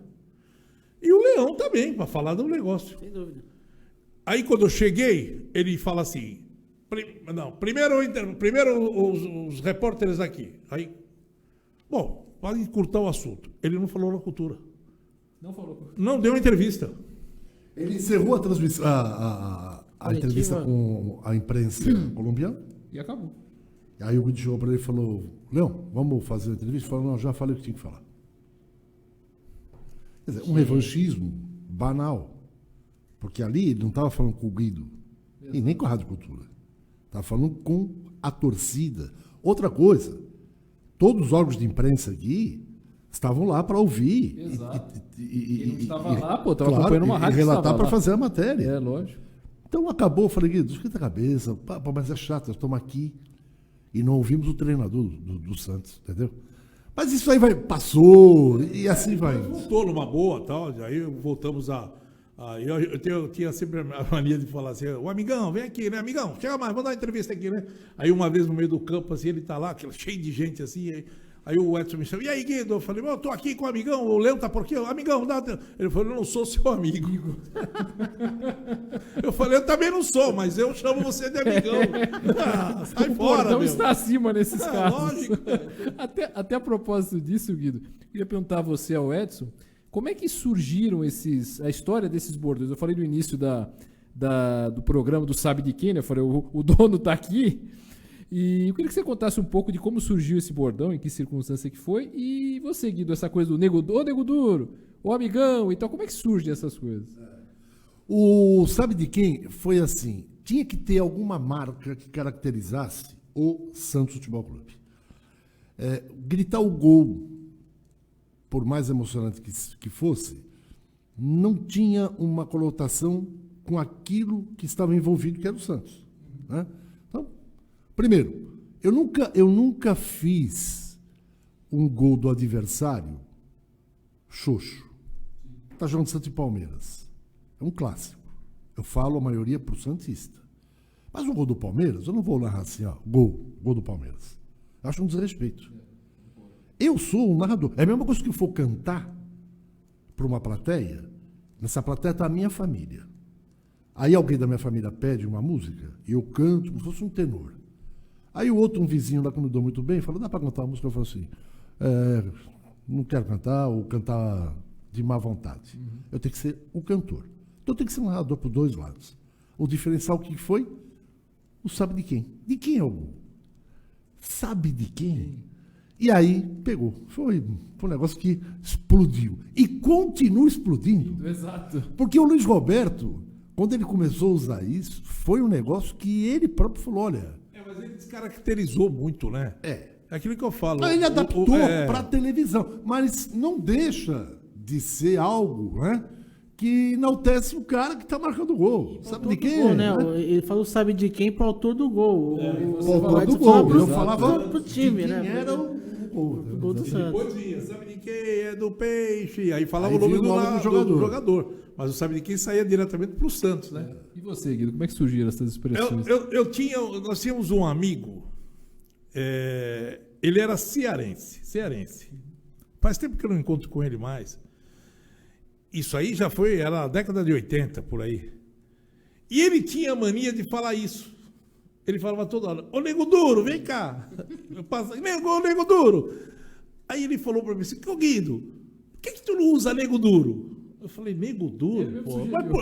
E o Leão também, para falar do negócio. Sem dúvida. Aí quando eu cheguei, ele fala assim, primeiro os repórteres aqui. Aí, bom, pode encurtar o assunto. Ele não falou na Cultura. Não falou. Não deu entrevista. Ele encerrou a transmissão, a entrevista com a imprensa colombiana. E acabou. Aí o Guido chegou para ele e falou: Leão, vamos fazer a entrevista? Ele falou: não, já falei o que tinha que falar. Quer dizer, um revanchismo banal. Porque ali ele não estava falando com o Guido, e nem com a Rádio Cultura. Estava falando com a torcida. Outra coisa, todos os órgãos de imprensa aqui estavam lá para ouvir. Exato. E Ele não estava lá, pô, estava claro, acompanhando uma rádio. E relatar para lá. fazer a matéria. É, lógico. Então acabou, eu falei: Guido, esquenta a cabeça, pá, mas é chato, nós estamos aqui e não ouvimos o treinador do Santos, entendeu? Mas isso aí passou, e assim vai. Voltou numa boa, tal, aí voltamos a... Eu tinha sempre a mania de falar assim: o amigão, vem aqui, né, amigão? Chega mais, vamos dar uma entrevista aqui, né? Aí uma vez no meio do campo, assim, ele tá lá, cheio de gente, assim, aí o Edson me chamou: e aí, Guido? Eu falei: eu tô aqui com o amigão, o Leão tá por aqui, amigão, dá... Ele falou: eu não sou seu amigo. Eu falei: eu também não sou, mas eu chamo você de amigão. Sai O fora, bordão meu. está acima nesses casos. Lógico. Até a propósito disso, Guido, eu queria perguntar a você, ao Edson, como é que surgiram a história desses bordões? Eu falei no início do programa do Sabe de Quem, né? Eu falei: o dono está aqui. E eu queria que você contasse um pouco de como surgiu esse bordão, em que circunstância que foi. E você, Guido, essa coisa do nego duro, o amigão e tal, como é que surgem essas coisas? O Sabe de Quem foi assim: tinha que ter alguma marca que caracterizasse o Santos Futebol Clube. Gritar o gol, por mais emocionante que fosse, não tinha uma conotação com aquilo que estava envolvido, que era o Santos, né? Então, primeiro, eu nunca fiz um gol do adversário xoxo. Está jogando Santos e Palmeiras. É um clássico. Eu falo a maioria para o santista. Mas o gol do Palmeiras, eu não vou narrar assim, ó, gol do Palmeiras. Eu acho um desrespeito. Eu sou um narrador. É a mesma coisa que eu for cantar para uma plateia. Nessa plateia está a minha família. Aí alguém da minha família pede uma música e eu canto como se fosse um tenor. Aí o outro, um vizinho lá que não deu muito bem, falou: dá para cantar uma música? Eu falo assim: não quero cantar, ou cantar de má vontade. Eu tenho que ser o cantor. Então eu tenho que ser um narrador por dois lados. O diferencial que foi? O Sabe de Quem? De quem é o gol? Sabe de quem? E aí pegou. Foi um negócio que explodiu. E continua explodindo. Exato. Porque o Luiz Roberto, quando ele começou a usar isso, foi um negócio que ele próprio falou: olha... Mas ele descaracterizou muito, né? É aquilo que eu falo. Ele adaptou para a televisão, mas não deixa de ser algo, né, que enaltece o cara que está marcando o gol. Sabe de quem? Gol, né? Ele falou: sabe de quem, para o autor do gol. O autor do gol. Eu falava pro time, de quem né? era o gol. O gol do Santos. Sabe de quem? É do Peixe. Aí falava Aí o nome vinha o nome do jogador. Mas o Sabe de Quem saía diretamente para o Santos, né? E você, Guido, como é que surgiram essas expressões? Nós tínhamos um amigo, ele era cearense. Faz tempo que eu não encontro com ele mais. Isso aí era a década de 80, por aí. E ele tinha a mania de falar isso. Ele falava toda hora: ô Nego Duro, vem cá. Eu passava: Nego Duro. Aí ele falou para mim assim: Guido, por que tu não usa Nego Duro? Eu falei: Nego Duro?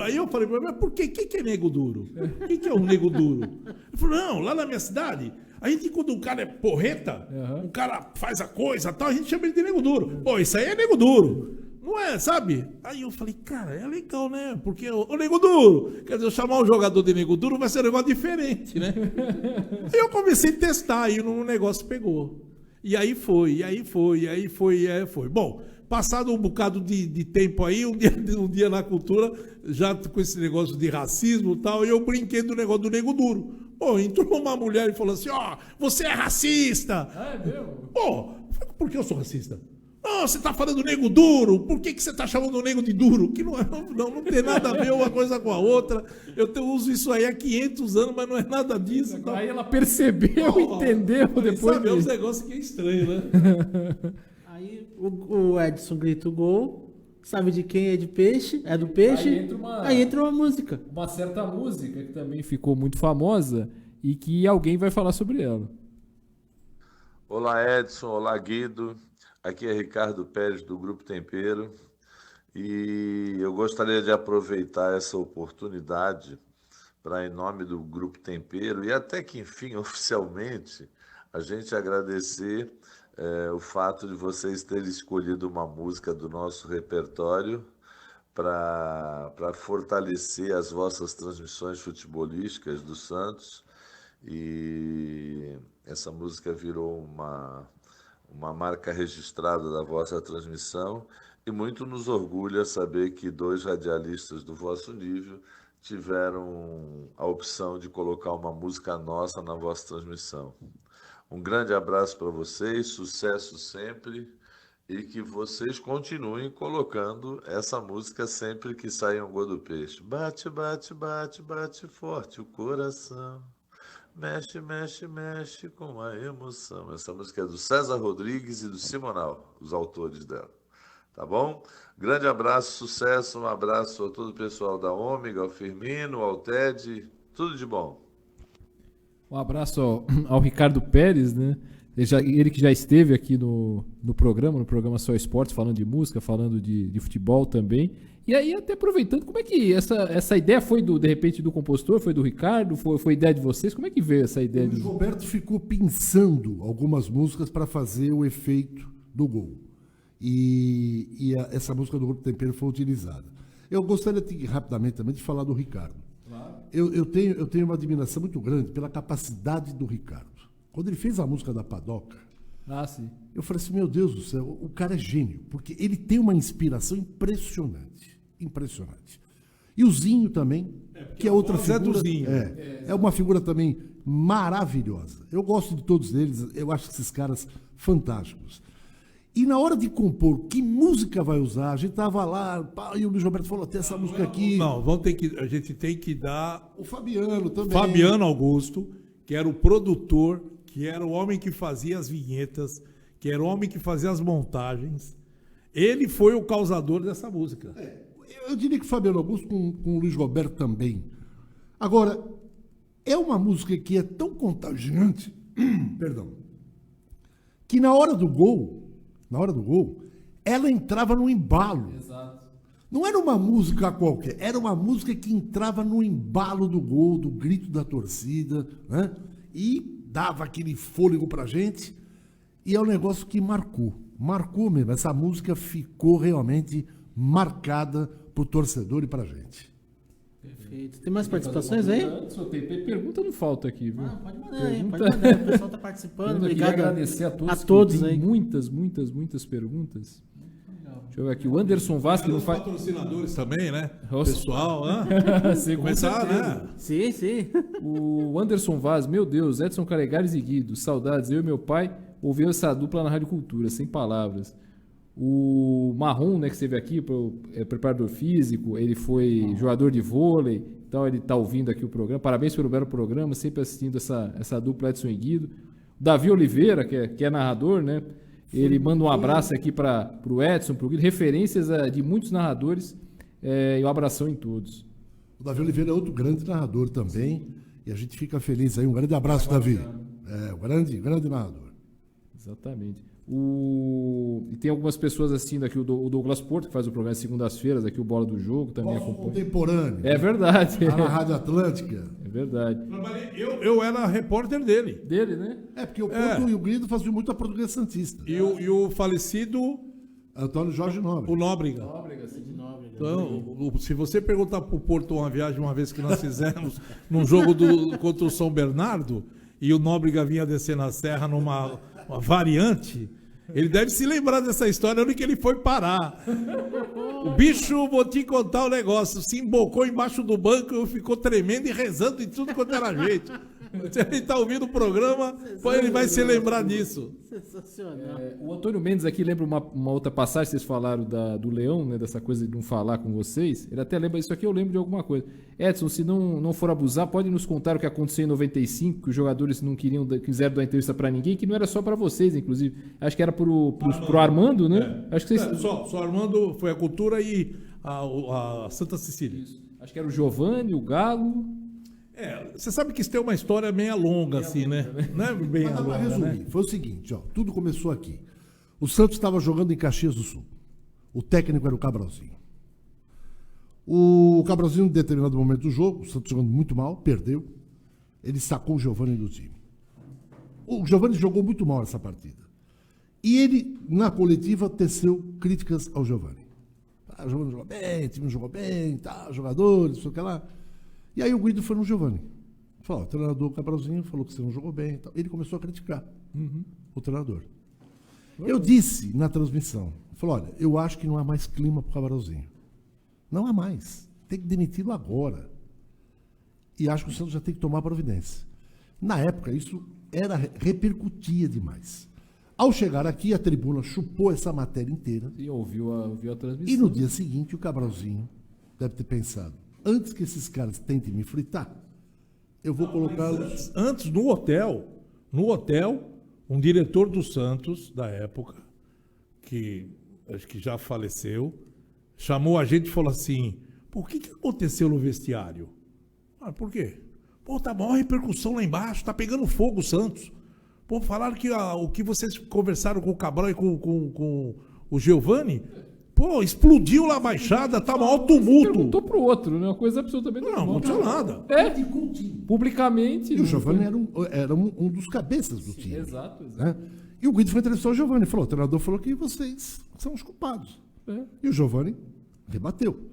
Aí eu falei: mas por quê? Quem que é Nego Duro? Quem que é um Nego Duro? Ele falou: não, lá na minha cidade, a gente, quando um cara é porreta, um cara faz a coisa tal, a gente chama ele de Nego Duro. Pô, isso aí é Nego Duro. Não é, sabe? Aí eu falei: cara, é legal, né? Porque o Nego Duro, quer dizer, eu chamar um jogador de Nego Duro vai ser um negócio diferente, né? Aí eu comecei a testar, aí o negócio pegou. E aí foi. Bom, passado um bocado de tempo aí, um dia na cultura, já com esse negócio de racismo e tal, eu brinquei do negócio do Nego Duro. Pô, entrou uma mulher e falou assim: ó, você é racista. Ah, é mesmo? Pô, por que eu sou racista? Não, você tá falando nego duro, por que você tá chamando o nego de duro? Que não tem nada a ver uma coisa com a outra. Eu uso isso aí há 500 anos, mas não é nada disso. Então... Aí ela percebeu, entendeu depois. Sabe, é uns negócios que é estranho, né? Aí o Edson grita o gol, sabe de quem é de peixe, é do peixe, aí entra uma música. Uma certa música que também ficou muito famosa e que alguém vai falar sobre ela. Olá, Edson, olá, Guido. Aqui é Ricardo Pérez, do Grupo Tempero. E eu gostaria de aproveitar essa oportunidade para, em nome do Grupo Tempero, e até que, enfim, oficialmente, a gente agradecer o fato de vocês terem escolhido uma música do nosso repertório para fortalecer as vossas transmissões futebolísticas do Santos. E essa música virou uma marca registrada da vossa transmissão, e muito nos orgulha saber que 2 radialistas do vosso nível tiveram a opção de colocar uma música nossa na vossa transmissão. Um grande abraço para vocês, sucesso sempre, e que vocês continuem colocando essa música sempre que sair um gol do Peixe. Bate, bate, bate, bate forte o coração. Mexe, mexe, mexe com a emoção. Essa música é do César Rodrigues e do Simonal, os autores dela. Tá bom? Grande abraço, sucesso, um abraço a todo o pessoal da Ômega, ao Firmino, ao Ted, tudo de bom. Um abraço ao Ricardo Pérez, né? Ele que já esteve aqui no programa Só Esportes, falando de música, falando de futebol também. E aí, até aproveitando, como é que essa ideia foi, de repente, do compositor? Foi do Ricardo? Foi ideia de vocês? Como é que veio essa ideia? O Roberto ficou pensando algumas músicas para fazer o efeito do gol. E essa música do Grupo Tempero foi utilizada. Eu gostaria rapidamente também de falar do Ricardo. Claro. Eu tenho uma admiração muito grande pela capacidade do Ricardo. Quando ele fez a música da Padoca, sim. Eu falei assim, meu Deus do céu, o cara é gênio, porque ele tem uma inspiração impressionante. Impressionante. E o Zinho também, que é outra figura. É uma figura também maravilhosa. Eu gosto de todos eles, eu acho esses caras fantásticos. E na hora de compor, que música vai usar? A gente tava lá, e o Luiz Roberto falou, tem essa música aqui. Não, a gente tem que dar... O Fabiano também. Fabiano Augusto, que era o produtor, que era o homem que fazia as vinhetas, que era o homem que fazia as montagens. Ele foi o causador dessa música. Eu diria que o Fabiano Augusto com o Luiz Roberto também. Agora, é uma música que é tão contagiante, perdão, que na hora do gol, ela entrava no embalo. Exato. Não era uma música qualquer, era uma música que entrava no embalo do gol, do grito da torcida, né? E dava aquele fôlego pra gente. E é um negócio que marcou mesmo. Essa música ficou realmente marcada pro torcedor e pra gente. Perfeito. Tem mais participações aí? Pergunta não falta aqui, viu? Pode mandar aí, pode mandar. O pessoal tá participando. Obrigado. Agradecer a todos tem aí. Muitas perguntas. Deixa eu ver aqui. O Anderson Vaz, que não faz... patrocinadores também, né? Nossa. Pessoal, Começar, né? Sim. O Anderson Vaz, meu Deus, Edson Calegares e Guido, saudades. Eu e meu pai ouviam essa dupla na Rádio Cultura, sem palavras. O Marrom, né, que esteve aqui, preparador físico, ele foi jogador de vôlei, então ele está ouvindo aqui o programa. Parabéns pelo belo programa, sempre assistindo essa dupla Edson e Guido. O Davi Oliveira, que é narrador, né? Ele manda um abraço aqui para o Edson, para o Guido, referências de muitos narradores, e um abração em todos. O Davi Oliveira é outro grande narrador também, e a gente fica feliz aí. Um grande abraço, Davi. Um grande narrador. Exatamente. E tem algumas pessoas assistindo aqui, o Douglas Porto, que faz o programa às segundas-feiras, aqui o Bola do Jogo, também acompanha. Contemporâneo. É verdade. Tá na Rádio Atlântica. É verdade. Eu era repórter dele. Dele, né? Porque o Porto e o Guido faziam muito a Portuguesa Santista. E o falecido... Antônio Jorge Nóbrega. O Nóbrega. Então, se você perguntar pro Porto uma vez que nós fizemos num jogo contra o São Bernardo, e o Nóbrega vinha descer na serra numa variante, ele deve se lembrar dessa história onde que ele foi parar. O bicho, vou te contar o negócio, se embocou embaixo do banco, ficou tremendo e rezando em tudo quanto era jeito. Se ele está ouvindo o programa, ele vai se lembrar disso. Sensacional. O Antônio Mendes aqui lembra uma outra passagem, vocês falaram do Leão, né, dessa coisa de não falar com vocês. Ele até lembra, isso aqui eu lembro de alguma coisa. Edson, se não for abusar, pode nos contar o que aconteceu em 95, que os jogadores não quiseram dar entrevista para ninguém, que não era só para vocês, inclusive. Acho que era pro Armando, né? Acho que vocês... Só Armando foi a Cultura e a Santa Cecília. Isso. Acho que era o Giovanni, o Galo... Você sabe que isso tem uma história meia longa, assim, né? Não é bem longa, para resumir, né? foi o seguinte, tudo começou aqui. O Santos estava jogando em Caxias do Sul. O técnico era o Cabralzinho. O Cabralzinho, em determinado momento do jogo, o Santos jogando muito mal, perdeu. Ele sacou o Giovani do time. O Giovani jogou muito mal essa partida. E ele, na coletiva, teceu críticas ao Giovani. O Giovani jogou bem, o time jogou bem, tá, jogadores, não sei o que lá. E aí o Guido foi no Giovani. Falou, o treinador Cabralzinho falou que você não jogou bem. Tal. Ele começou a criticar o treinador. Eu disse na transmissão, falou, olha, eu acho que não há mais clima para o Cabralzinho. Não há mais. Tem que demiti-lo agora. E acho que o Santos já tem que tomar providência. Na época, isso repercutia demais. Ao chegar aqui, a tribuna chupou essa matéria inteira. E ouviu a transmissão. E no dia seguinte, o Cabralzinho deve ter pensado, antes que esses caras tentem me fritar, eu vou colocá-los... Antes, no hotel, um diretor do Santos, da época, que acho que já faleceu, chamou a gente e falou assim, por que aconteceu no vestiário? Ah, por quê? Pô, tá maior repercussão lá embaixo, tá pegando fogo o Santos. Pô, falaram que o que vocês conversaram com o Cabral e com o Giovani, pô, explodiu lá a baixada, tá maior tumulto. Perguntou pro outro, né? Uma coisa absolutamente Não aconteceu nada. publicamente. E o Giovani era um dos cabeças do time. Exato. Né? E o Guido foi entrevistar o Giovani. Falou, o treinador falou que vocês são os culpados. E o Giovani rebateu.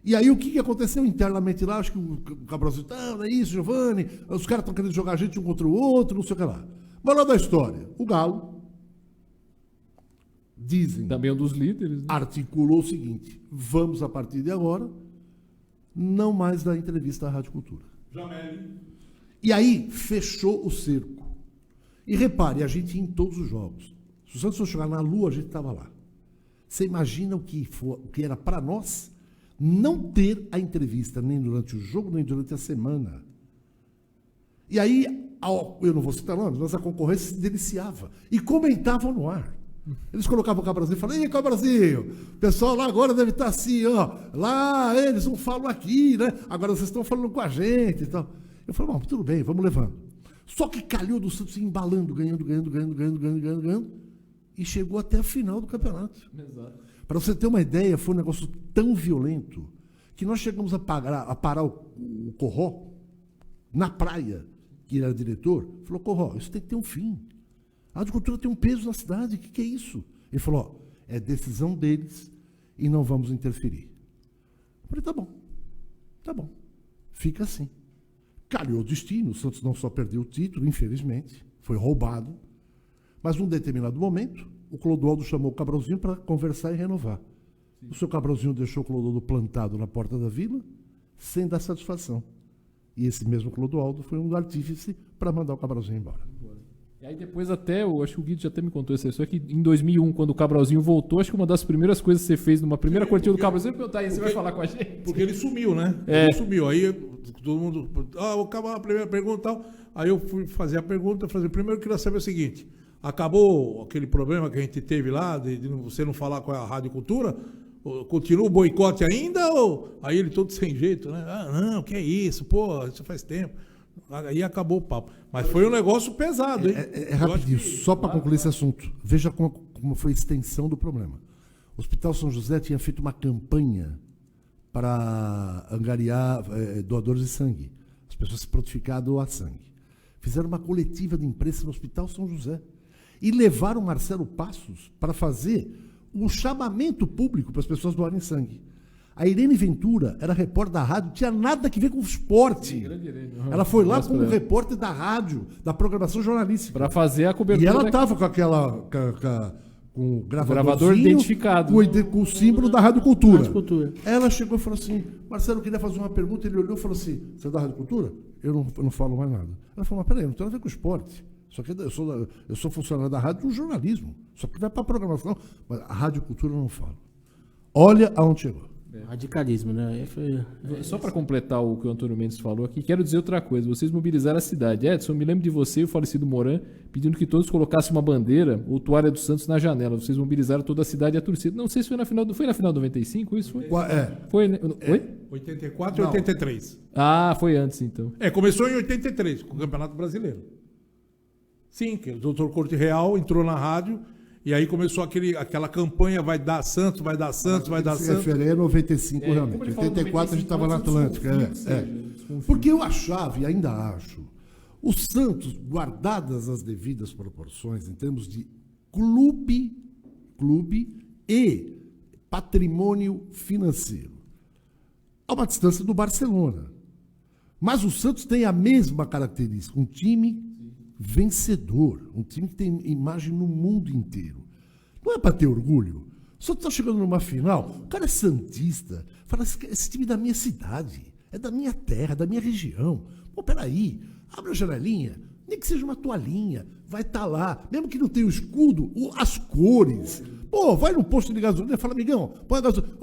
E aí o que aconteceu internamente lá? Acho que o Cabralzinho, não é isso, Giovani, os caras estão querendo jogar a gente um contra o outro, não sei o que lá. Moral da história, o Galo, dizem, também um dos líderes, né? Articulou o seguinte, vamos a partir de agora, não mais dar entrevista à Rádio Cultura. E aí fechou o cerco. E repare, a gente ia em todos os jogos. Se o Santos fosse jogar na Lua, a gente estava lá. Você imagina o que era para nós não ter a entrevista nem durante o jogo, nem durante a semana. E aí, eu não vou citar nomes, mas a concorrência se deliciava. E comentavam no ar. Eles colocavam o Cabrazinho e falavam, ei, Cabrazinho, o pessoal lá agora deve estar assim, ó, lá eles não falam aqui, né? Agora vocês estão falando com a gente e tal. Eu falei, bom, tudo bem, vamos levando. Só que calhou do Santos embalando, ganhando. E chegou até a final do campeonato. Exato. Para você ter uma ideia, foi um negócio tão violento que nós chegamos a parar o Corró na praia, que era diretor, falou, Corró, isso tem que ter um fim. A Rádio Cultura tem um peso na cidade, o que é isso? Ele falou, é decisão deles e não vamos interferir. Eu falei, tá bom, fica assim. Calhou o destino, o Santos não só perdeu o título, infelizmente, foi roubado, mas num determinado momento, o Clodoaldo chamou o Cabralzinho para conversar e renovar. Sim. O seu Cabralzinho deixou o Clodoaldo plantado na porta da vila, sem dar satisfação. E esse mesmo Clodoaldo foi um artífice para mandar o Cabralzinho embora. E aí depois eu acho que o Guido já até me contou essa história, que em 2001, quando o Cabralzinho voltou, acho que uma das primeiras coisas que você fez numa primeira coletiva do Cabralzinho, eu perguntar aí, você vai falar com a gente? Porque ele sumiu, né? Ele sumiu. Aí todo mundo, vou acabar a primeira pergunta e tal. Aí eu fui fazer a pergunta, primeiro eu queria saber o seguinte, acabou aquele problema que a gente teve lá, de você não falar com a Rádio Cultura? Continua o boicote ainda? Ou... Aí ele todo sem jeito, né? Ah, não, que é isso? Pô, isso faz tempo. Aí acabou o papo. Mas foi um negócio pesado, hein? É rapidinho, só para concluir esse assunto. Veja como foi a extensão do problema. O Hospital São José tinha feito uma campanha para angariar doadores de sangue. As pessoas se prontificaram a doar sangue. Fizeram uma coletiva de imprensa no Hospital São José. E levaram Marcelo Passos para fazer um chamamento público para as pessoas doarem sangue. A Irene Ventura era repórter da rádio, não tinha nada a ver com o esporte. Ela foi lá como repórter da rádio, da programação jornalística. Para fazer a cobertura. E ela estava com aquela... com o gravador identificado. Com o símbolo da Rádio Cultura. Ela chegou e falou assim, Marcelo, eu queria fazer uma pergunta. Ele olhou e falou assim, você é da Rádio Cultura? Eu não falo mais nada. Ela falou, mas peraí, não tem nada a ver com o esporte. Só que eu sou funcionário da rádio do jornalismo. Só que vai para a programação. Mas a Rádio Cultura eu não falo. Olha aonde chegou. Radicalismo, né? Só para completar o que o Antônio Mendes falou aqui, quero dizer outra coisa. Vocês mobilizaram a cidade. Edson, me lembro de você e o falecido Moran pedindo que todos colocassem uma bandeira ou toalha do Santos na janela. Vocês mobilizaram toda a cidade e a torcida. Não sei se foi na final. Foi na final de 95 isso? Foi? Foi, né? Oi? 84 e 83. Ah, foi antes então. Começou em 83, com o Campeonato Brasileiro. Sim, que o Dr. Corte Real entrou na rádio E aí começou aquela campanha, vai dar Santos, vai dar Santos, vai dar Se Santos. referir a 95, realmente. Em 84 a gente estava na Atlântica. Porque eu achava, e ainda acho, o Santos, guardadas as devidas proporções, em termos de clube e patrimônio financeiro, a uma distância do Barcelona. Mas o Santos tem a mesma característica, um time vencedor, um time que tem imagem no mundo inteiro. Não é para ter orgulho. O Santos está chegando numa final, o cara é santista, fala, esse time é da minha cidade, é da minha terra, da minha região. Pô, peraí, abre a janelinha, nem que seja uma toalhinha, vai estar lá, mesmo que não tenha o escudo, as cores. Pô, vai no posto de gasolina e fala, amigão, põe a gasolina,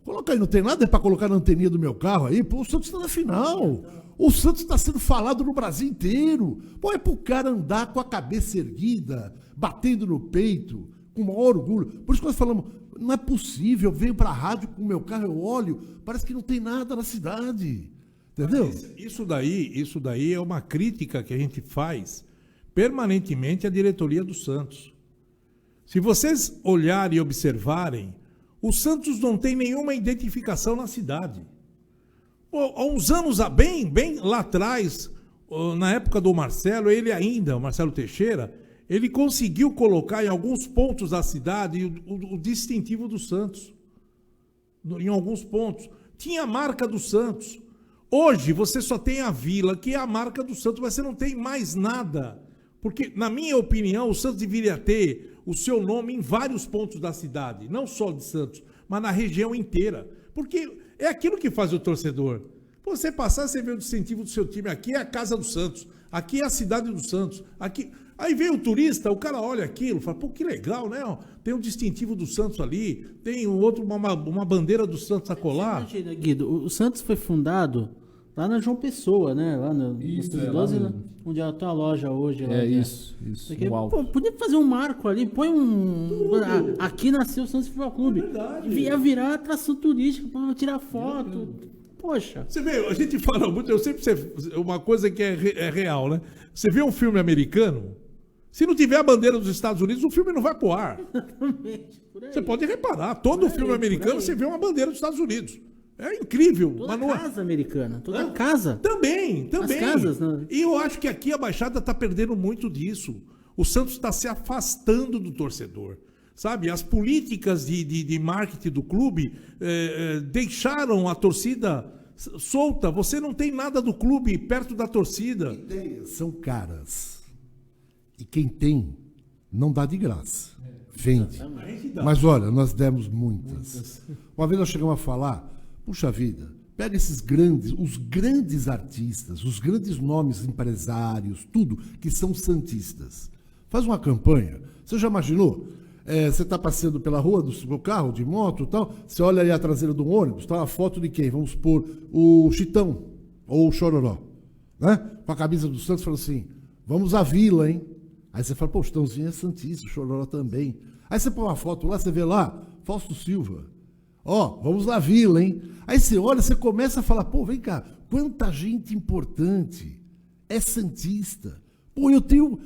coloca aí, não tem nada para colocar na anteninha do meu carro aí, pô, o Santos está na final. O Santos está sendo falado no Brasil inteiro. Pô, é pro cara andar com a cabeça erguida, batendo no peito, com o maior orgulho. Por isso que nós falamos, não é possível, eu venho para a rádio com o meu carro, eu olho, parece que não tem nada na cidade. Entendeu? Isso daí é uma crítica que a gente faz permanentemente à diretoria do Santos. Se vocês olharem e observarem, o Santos não tem nenhuma identificação na cidade. Há uns anos, bem lá atrás, na época do Marcelo, o Marcelo Teixeira, ele conseguiu colocar em alguns pontos da cidade o distintivo do Santos. Em alguns pontos. Tinha a marca do Santos. Hoje você só tem a Vila, que é a marca do Santos, mas você não tem mais nada. Porque, na minha opinião, o Santos deveria ter o seu nome em vários pontos da cidade, não só de Santos, mas na região inteira. Porque é aquilo que faz o torcedor. Você passar, você vê o distintivo do seu time. Aqui é a casa do Santos, aqui é a cidade do Santos. Aqui... Aí vem o turista, o cara olha aquilo, fala, pô, que legal, né? Tem um distintivo do Santos ali, tem uma bandeira do Santos a colar. Imagina, Guido, o Santos foi fundado lá na João Pessoa, né? Lá no 12, lá onde está a loja hoje. Lá, isso. Porque, pô, podia fazer um marco ali, põe aqui nasceu o Santos Futebol Clube. Ia virar atração turística para tirar foto. Poxa. Você vê, a gente fala muito, eu sempre sei uma coisa que é real, né? Você vê um filme americano, se não tiver a bandeira dos Estados Unidos, o filme não vai pro ar. Exatamente. Você pode reparar, todo filme americano você vê uma bandeira dos Estados Unidos. É incrível. Toda casa americana, toda casa. Também. As casas, né? E eu acho que aqui a Baixada está perdendo muito disso. O Santos está se afastando do torcedor. Sabe, as políticas de marketing do clube deixaram a torcida solta. Você não tem nada do clube perto da torcida. São caras. E quem tem, não dá de graça. Vende. Mas olha, nós demos muitas. Uma vez nós chegamos a falar, puxa vida, pega os grandes artistas, os grandes nomes empresários, tudo, que são santistas. Faz uma campanha. Você já imaginou? Você está passeando pela rua do seu carro, de moto e tal, você olha ali a traseira do ônibus, está uma foto de quem? Vamos supor, o Chitão ou o Chororó, né? Com a camisa do Santos, fala assim, vamos à Vila, hein? Aí você fala, pô, o Chitãozinho é santista, o Chororó também. Aí você põe uma foto lá, você vê lá, Fausto Silva. Vamos à Vila, hein? Aí você olha, você começa a falar, pô, vem cá, quanta gente importante é santista. Pô, eu tenho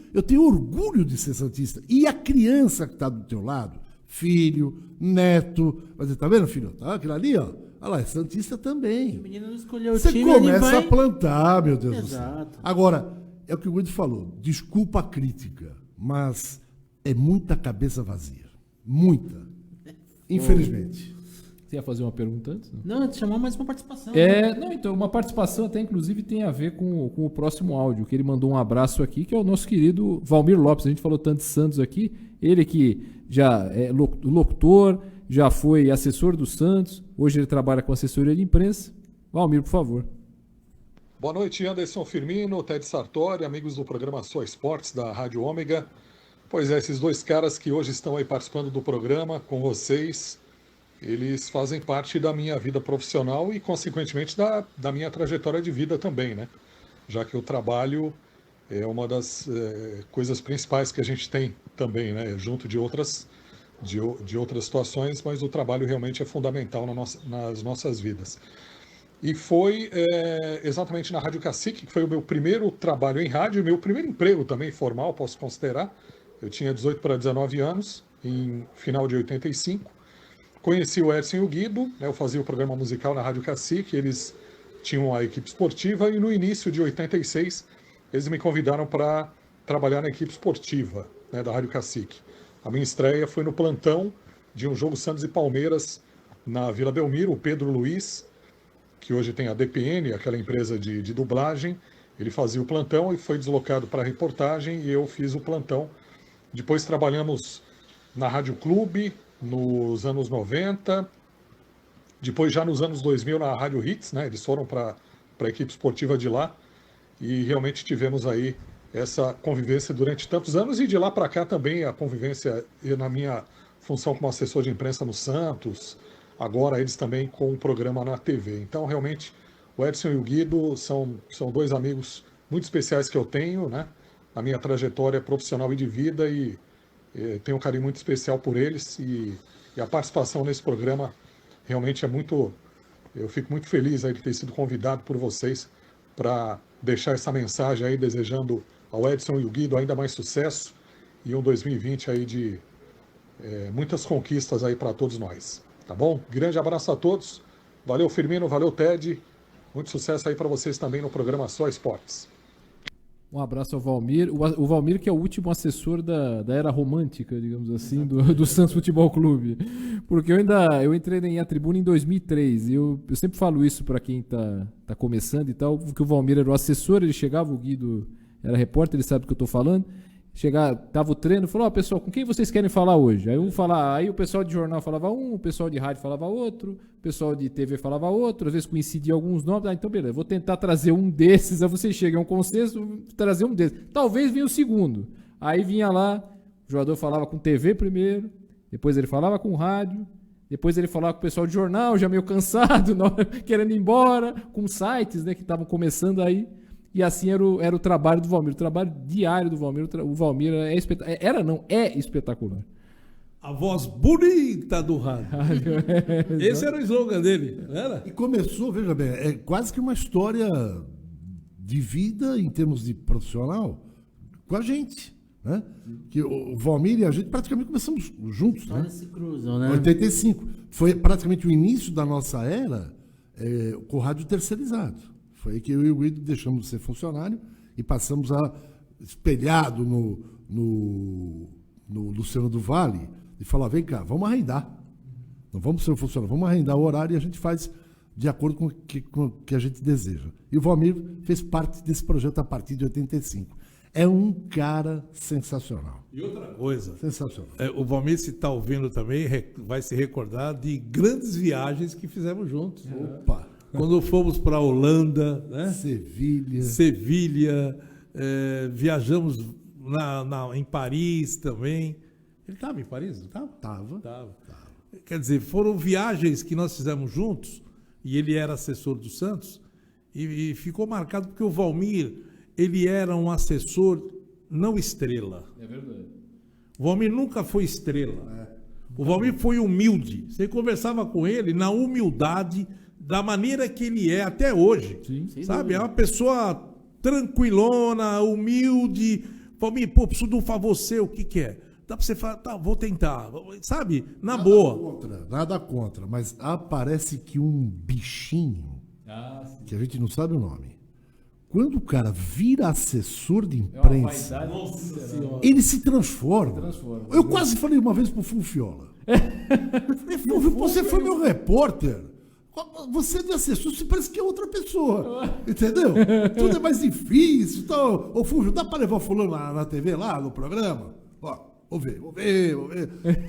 orgulho de ser santista. E a criança que está do teu lado, filho, neto, mas tá vendo, filho? Tá, aquilo ali, ó. Olha lá, é santista também. O menino não escolheu o Você time, começa a plantar, meu Deus do céu. Exato. Agora, é o que o Guido falou, desculpa a crítica, mas é muita cabeça vazia. Muita. Infelizmente. Você ia fazer uma pergunta antes? Não, te chamou mais uma participação. Não, então, uma participação até inclusive tem a ver com o próximo áudio, que ele mandou um abraço aqui, que é o nosso querido Valmir Lopes. A gente falou tanto de Santos aqui, ele que já é locutor, já foi assessor do Santos, hoje ele trabalha com assessoria de imprensa. Valmir, por favor. Boa noite, Anderson Firmino, Ted Sartori, amigos do programa Só Esportes da Rádio Ômega. Pois é, esses dois caras que hoje estão aí participando do programa com vocês, eles fazem parte da minha vida profissional e, consequentemente, da minha trajetória de vida também, né? Já que o trabalho é uma das coisas principais que a gente tem também, né? Junto de outras situações, mas o trabalho realmente é fundamental nas nossas vidas. E foi exatamente na Rádio Cacique, que foi o meu primeiro trabalho em rádio, meu primeiro emprego também formal, posso considerar. Eu tinha 18 para 19 anos. em final de 85. Conheci o Edson e o Guido, né, eu fazia o programa musical na Rádio Cacique, eles tinham a equipe esportiva e no início de 86 eles me convidaram para trabalhar na equipe esportiva, né, da Rádio Cacique. A minha estreia foi no plantão de um jogo Santos e Palmeiras na Vila Belmiro. O Pedro Luiz, que hoje tem a DPN, aquela empresa de dublagem, ele fazia o plantão e foi deslocado para a reportagem e eu fiz o plantão. Depois trabalhamos na Rádio Clube nos anos 90, depois já nos anos 2000 na Rádio Hits, né? Eles foram para a equipe esportiva de lá e realmente tivemos aí essa convivência durante tantos anos e de lá para cá também a convivência na minha função como assessor de imprensa no Santos, agora eles também com o programa na TV. Então realmente o Edson e o Guido são dois amigos muito especiais que eu tenho, né? Na minha trajetória profissional e de vida e tenho um carinho muito especial por eles e a participação nesse programa realmente é muito... Eu fico muito feliz aí de ter sido convidado por vocês para deixar essa mensagem aí, desejando ao Edson e ao Guido ainda mais sucesso e um 2020 aí de muitas conquistas aí para todos nós, tá bom? Grande abraço a todos, valeu Firmino, valeu Ted, muito sucesso aí para vocês também no programa Só Esportes. Um abraço ao Valmir. O Valmir que é o último assessor da era romântica, digamos assim, do Santos Futebol Clube. Porque eu entrei em A Tribuna em 2003 e eu sempre falo isso para quem tá começando e tal, porque o Valmir era o assessor, ele chegava, o Guido era repórter, ele sabe do que eu tô falando. Tava o treino, falou, pessoal, com quem vocês querem falar hoje? Aí o pessoal de jornal falava um, o pessoal de rádio falava outro, o pessoal de TV falava outro, às vezes coincidia alguns nomes, então beleza, vou tentar trazer um desses, aí vocês chegam a um consenso, trazer um desses. Talvez vinha o segundo. Aí vinha lá, o jogador falava com TV primeiro, depois ele falava com rádio, depois ele falava com o pessoal de jornal, já meio cansado, querendo ir embora, com sites, né, que estavam começando aí. E assim era o trabalho do Valmir, o trabalho diário do Valmir. O Valmir é espetacular. A voz bonita do rádio. Esse era o slogan dele, não era? E começou, veja bem, é quase que uma história de vida em termos de profissional com a gente, né? Que o Valmir e a gente praticamente começamos juntos, né? Se cruzam, né? 85. Foi praticamente o início da nossa era com o rádio terceirizado. Foi aí que eu e o Guido deixamos de ser funcionário e passamos a, espelhado no Luciano do Vale, e falar, vem cá, vamos arrendar. Não vamos ser funcionário, vamos arrendar o horário e a gente faz de acordo com o que a gente deseja. E o Valmir fez parte desse projeto a partir de 85. É um cara sensacional. E outra coisa, sensacional. O Valmir, se está ouvindo também, vai se recordar de grandes viagens que fizemos juntos. Opa! Quando fomos para a Holanda, né? Sevilha, viajamos em Paris também. Ele estava em Paris, não estava? Estava. Quer dizer, foram viagens que nós fizemos juntos, e ele era assessor do Santos, e ficou marcado porque o Valmir, ele era um assessor não estrela. É verdade. O Valmir nunca foi estrela. O Valmir foi humilde. Você conversava com ele na humildade, da maneira que ele é até hoje. Sim, sabe? É uma pessoa tranquilona, humilde. Valmir, preciso de um favor seu, o que é? Dá pra você falar, tá, vou tentar. Sabe? Nada boa. Nada contra, mas aparece que um bichinho, que a gente não sabe o nome, quando o cara vira assessor de imprensa, ele se transforma. Eu quase falei uma vez pro Fulvio, Fulvio, você foi meu repórter. Você de assessor, você parece que é outra pessoa. Entendeu? Tudo é mais difícil. Então, ô Fulvio, dá pra levar o fulano na TV, lá no programa? Ó, vou ver.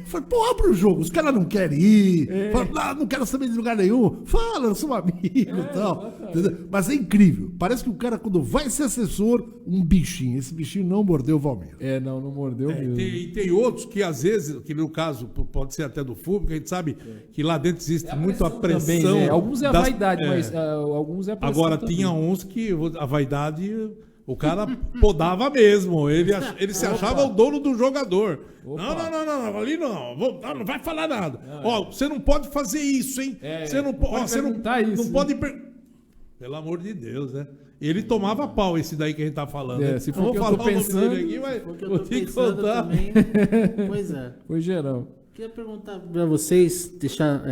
Falei, abre o jogo, os caras não querem ir. Fala, não quero saber de lugar nenhum. Fala, eu sou um amigo e tal. Entendeu? Mas é incrível. Parece que o cara, quando vai ser assessor, um bichinho. Esse bichinho não mordeu o Valmir. Não mordeu mesmo. E tem outros que, às vezes, que no caso, pode ser até do público, a gente sabe que lá dentro existe muito a pressão. Também, né? Alguns é a vaidade, mas alguns é a pressão. Agora, também. Tinha uns que a vaidade... O cara podava mesmo, ele se achava o dono do jogador. Não, ali não vai falar nada. Ó, você não pode fazer isso, hein? Você não pode. Pelo amor de Deus, né? Ele tomava pau, esse daí que a gente tá falando. Né? Se for Não que vou eu tô falar o nome pensando, dele aqui, mas Porque eu vou tô ter que pensando contar. também. Pois é. Foi geral. Queria perguntar para vocês, deixar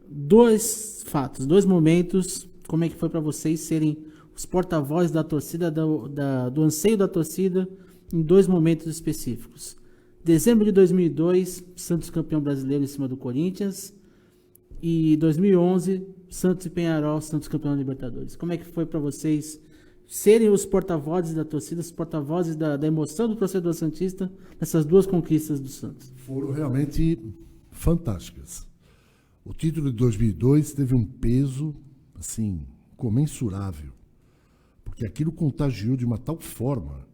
dois fatos, dois momentos, como é que foi para vocês serem os porta-vozes da torcida, do anseio da torcida, em dois momentos específicos. Dezembro de 2002, Santos campeão brasileiro em cima do Corinthians, e 2011, Santos e Peñarol, Santos campeão da Libertadores. Como é que foi para vocês serem os porta-vozes da torcida, os porta-vozes da emoção do torcedor santista nessas duas conquistas do Santos? Foram realmente fantásticas. O título de 2002 teve um peso, assim, comensurável, porque aquilo contagiou de uma tal forma.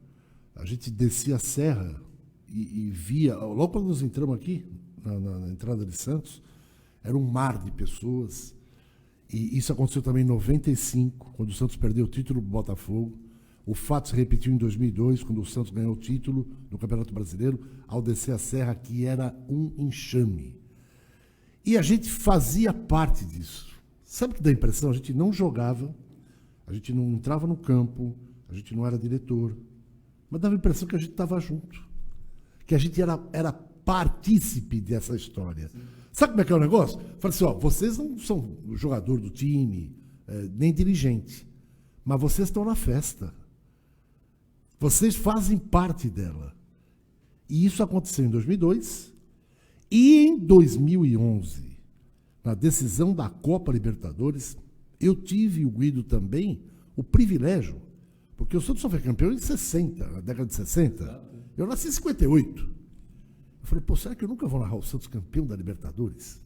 A gente descia a serra e via, logo quando nós entramos aqui, na entrada de Santos, era um mar de pessoas. E isso aconteceu também em 95, quando o Santos perdeu o título do Botafogo. O fato se repetiu em 2002, quando o Santos ganhou o título do Campeonato Brasileiro, ao descer a serra, que era um enxame. E a gente fazia parte disso. Sabe o que dá a impressão? A gente não jogava, a gente não entrava no campo, a gente não era diretor, mas dava a impressão que a gente estava junto, que a gente era partícipe dessa história. Sim. Sabe como é que é o negócio? Fala assim, ó, vocês não são jogador do time, nem dirigente, mas vocês estão na festa. Vocês fazem parte dela. E isso aconteceu em 2002 e em 2011, na decisão da Copa Libertadores, eu tive, o Guido também, o privilégio, porque o Santos só foi campeão em 60, na década de 60. Eu nasci em 58. Eu falei, pô, será que eu nunca vou narrar o Santos campeão da Libertadores?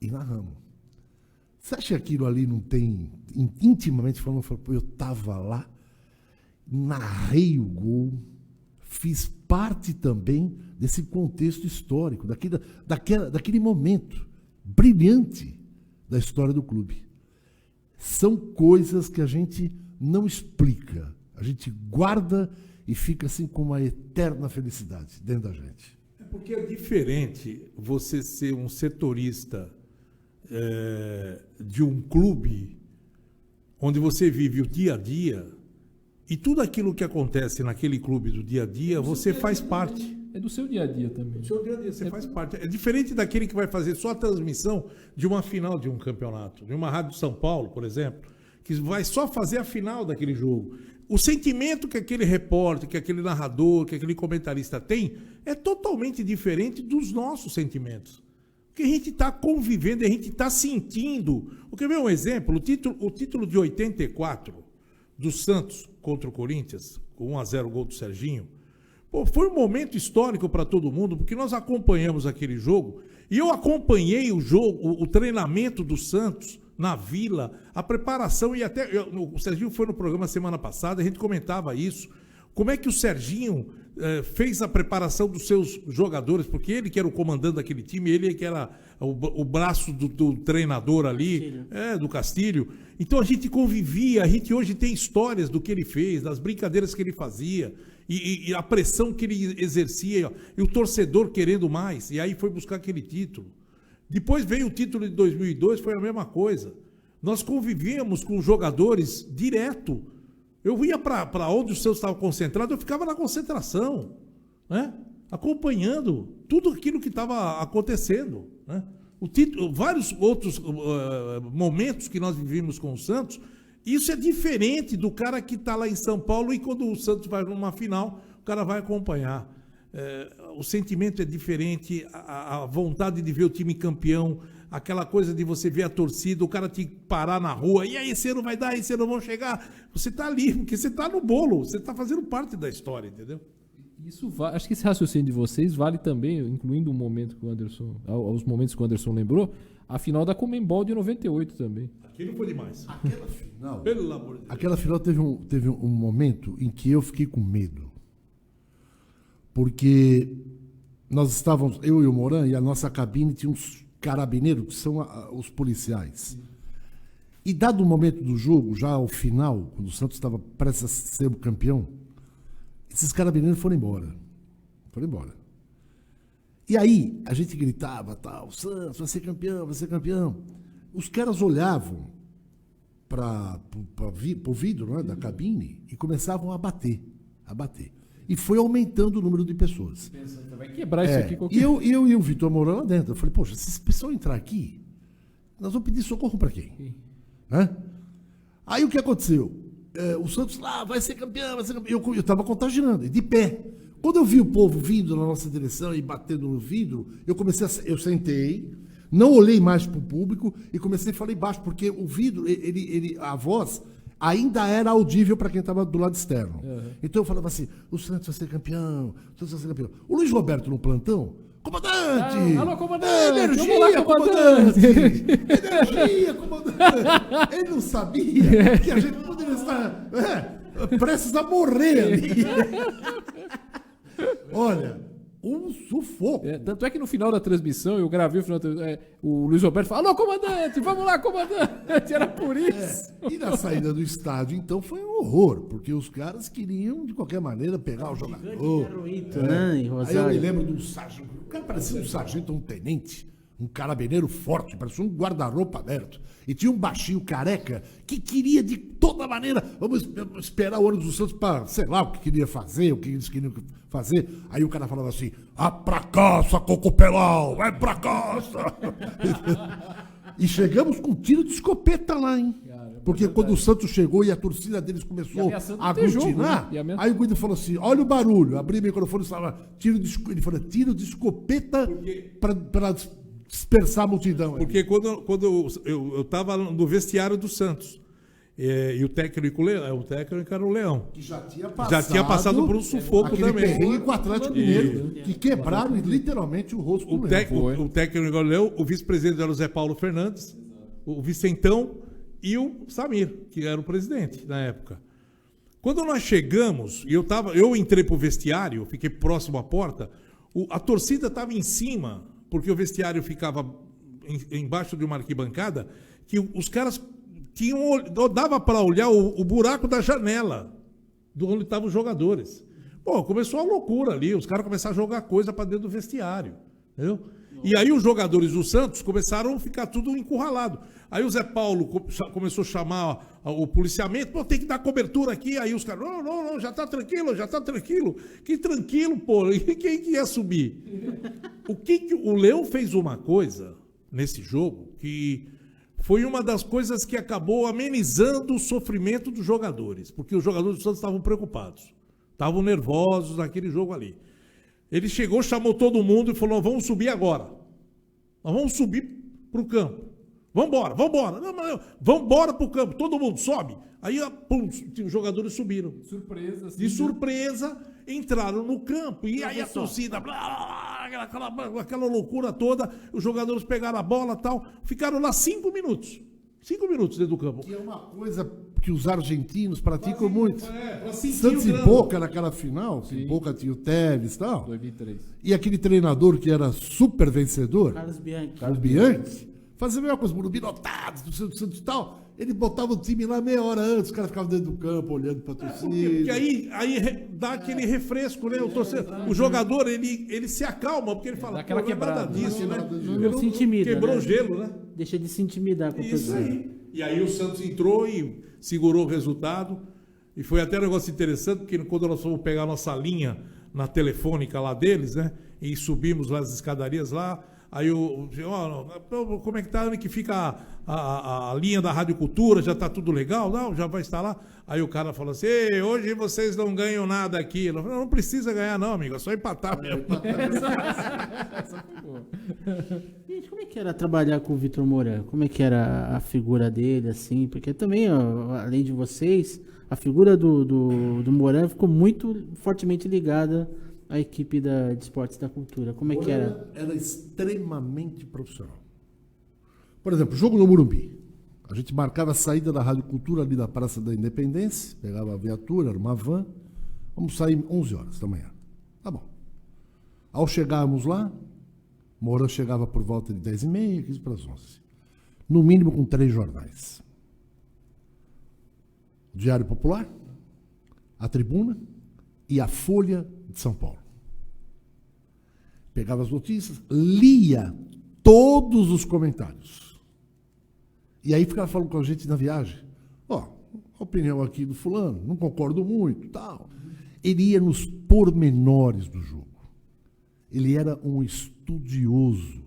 E narramos. Você acha que aquilo ali não tem, intimamente falando, eu falei, pô, eu estava lá, narrei o gol, fiz parte também desse contexto histórico, daquele momento brilhante da história do clube. São coisas que a gente não explica, a gente guarda e fica assim com uma eterna felicidade dentro da gente. É porque é diferente você ser um setorista de um clube onde você vive o dia a dia e tudo aquilo que acontece naquele clube do dia a dia, você faz parte. É do seu dia a dia também. Do seu dia a dia, você faz parte. É diferente daquele que vai fazer só a transmissão de uma final de um campeonato, de uma Rádio São Paulo, por exemplo, que vai só fazer a final daquele jogo. O sentimento que aquele repórter, que aquele narrador, que aquele comentarista tem é totalmente diferente dos nossos sentimentos. Porque a gente está convivendo, a gente está sentindo. Quer ver um exemplo? O título de 84 do Santos contra o Corinthians, com 1-0 o gol do Serginho, pô, foi um momento histórico para todo mundo, porque nós acompanhamos aquele jogo, e eu acompanhei o jogo, o treinamento do Santos na Vila, a preparação, e até o Serginho foi no programa semana passada, a gente comentava isso, como é que o Serginho fez a preparação dos seus jogadores, porque ele que era o comandante daquele time, ele que era o braço do treinador ali, do Castilho. Então a gente convivia, a gente hoje tem histórias do que ele fez, das brincadeiras que ele fazia, e a pressão que ele exercia, e o torcedor querendo mais, e aí foi buscar aquele título. Depois veio o título de 2002, foi a mesma coisa. Nós convivíamos com jogadores direto. Eu ia para onde o Santos estava concentrado, eu ficava na concentração, né? Acompanhando tudo aquilo que estava acontecendo. Né? Vários outros momentos que nós vivimos com o Santos, isso é diferente do cara que está lá em São Paulo e quando o Santos vai numa final, o cara vai acompanhar. O sentimento é diferente, a vontade de ver o time campeão, aquela coisa de você ver a torcida, o cara te parar na rua, e aí esse ano vai dar, esse ano vão chegar. Você está ali, porque você está no bolo, você está fazendo parte da história, entendeu? Acho que esse raciocínio de vocês vale também, incluindo o momento que o Anderson, os momentos que o Anderson lembrou, a final da Conmebol de 98 também. Aquilo foi demais. Aquela final, pelo amor de Deus. Aquela final teve um momento em que eu fiquei com medo. Porque nós estávamos, eu e o Moran, e a nossa cabine tinha uns carabineiros, que são os policiais. E dado o momento do jogo, já ao final, quando o Santos estava prestes a ser o campeão, esses carabineiros foram embora. Foram embora. E aí, a gente gritava, tal, Santos vai ser campeão, vai ser campeão. Os caras olhavam para o vidro, né, da cabine e começavam a bater. E foi aumentando o número de pessoas. Vai quebrar isso aqui qualquer... E eu e o Vitor morando lá dentro. Eu falei, poxa, se esse pessoal entrar aqui, nós vamos pedir socorro para quem? Né? Aí o que aconteceu? O Santos lá vai ser campeão, vai ser campeão. Eu estava contagiando, de pé. Quando eu vi o povo vindo na nossa direção e batendo no vidro, eu sentei, não olhei mais para o público e comecei a falar baixo, porque o vidro, a voz ainda era audível para quem estava do lado externo. Então eu falava assim, o Santos vai ser campeão, o Santos vai ser campeão. O Luiz Roberto no plantão, comandante! Alô, comandante! Energia, Lá, comandante! Energia, comandante! Ele não sabia que a gente poderia estar prestes a morrer ali. Olha, um sufoco. Tanto é que no final da transmissão, eu gravei o final da transmissão, o Luiz Roberto falou, alô, comandante, vamos lá, comandante. Era por isso. E na saída do estádio, então, foi um horror, porque os caras queriam, de qualquer maneira, pegar o jogador. Né, em Aí eu me Rosário. lembro de um sargento, o cara parecia um sargento, um tenente, um carabineiro forte, parecia um guarda-roupa aberto. E tinha um baixinho careca que queria de toda maneira, vamos esperar o ônibus do Santos para, sei lá, o que queria fazer, o que eles queriam fazer. Aí o cara falava assim, pra caça, Cocopelau, vai pra caça. E chegamos com tiro de escopeta lá, hein? Porque quando o Santos chegou e a torcida deles começou a aglutinar, aí o Guido falou assim, olha o barulho, abri o microfone e falava, ele falou, tiro de escopeta para dispersar a multidão. Porque quando eu estava no vestiário do Santos, e o técnico era o Leão. Que já tinha passado por um sufoco também. Perrengue com o Atlético Mineiro, que quebraram literalmente o rosto do Leão. O técnico era o Leão, o vice-presidente era o Zé Paulo Fernandes, o Vicentão e o Samir, que era o presidente na época. Quando nós chegamos, e eu entrei pro vestiário, fiquei próximo à porta, a torcida estava em cima, porque o vestiário ficava embaixo de uma arquibancada, que os caras dava para olhar o buraco da janela, de onde estavam os jogadores. Pô, começou a loucura ali, os caras começaram a jogar coisa para dentro do vestiário, entendeu? E aí os jogadores do Santos começaram a ficar tudo encurralado. Aí o Zé Paulo começou a chamar o policiamento, pô, tem que dar cobertura aqui. Aí os caras, não, já tá tranquilo. Que tranquilo, pô, e quem que ia subir? O Leão fez uma coisa nesse jogo que foi uma das coisas que acabou amenizando o sofrimento dos jogadores, porque os jogadores do Santos estavam preocupados, estavam nervosos naquele jogo ali. Ele chegou, chamou todo mundo e falou, vamos subir agora. Nós vamos subir para o campo. Vambora. Vamos embora para o campo, todo mundo sobe. Aí, pum, os jogadores subiram. Surpresa. Assim, de surpresa, entraram no campo. E aí a torcida, aquela loucura toda, os jogadores pegaram a bola e tal, ficaram lá 5 minutos. 5 minutos dentro do campo. Que é uma coisa que os argentinos praticam muito. Santos e Boca naquela final, que Boca tinha o Tevez e tal. 2003. E aquele treinador que era super vencedor, Carlos Bianchi, fazia a mesma coisa, Morumbi lotado, do Santos e tal. Ele botava o time lá meia hora antes, os caras ficavam dentro do campo olhando para a torcida. Porque aí dá aquele refresco, né? O jogador, ele se acalma, porque ele fala, dá aquela quebrada, nada disso, né? Não se intimida. Quebrou né? o gelo, né? Deixa de se intimidar com o Isso torcedor. aí. E aí o Santos entrou e segurou o resultado. E foi até um negócio interessante, porque quando nós fomos pegar a nossa linha na telefônica lá deles, né? E subimos lá as escadarias lá. Aí como é que tá, que fica a linha da Rádio Cultura, já tá tudo legal? Não, já vai estar lá. Aí o cara falou assim, hoje vocês não ganham nada aqui. Eu falei, não precisa ganhar não, amigo, é só empatar mesmo. Gente, como é que era trabalhar com o Vitor Moura? Como é que era a figura dele, assim? Porque também, ó, além de vocês, a figura do Moura ficou muito fortemente ligada à equipe de esportes da cultura. Como é que era? Era extremamente profissional. Por exemplo, jogo no Morumbi. A gente marcava a saída da Rádio Cultura ali da Praça da Independência, pegava a viatura, era uma van, vamos sair 11 horas da manhã. Tá bom. Ao chegarmos lá, Moura chegava por volta de 10h30, 15 para as 11. No mínimo com 3 jornais. O Diário Popular, a Tribuna e a Folha de São Paulo. Pegava as notícias, lia todos os comentários. E aí ficava falando com a gente na viagem. Ó, a opinião aqui do fulano, não concordo muito, tal. Ele ia nos pormenores do jogo. Ele era um estudioso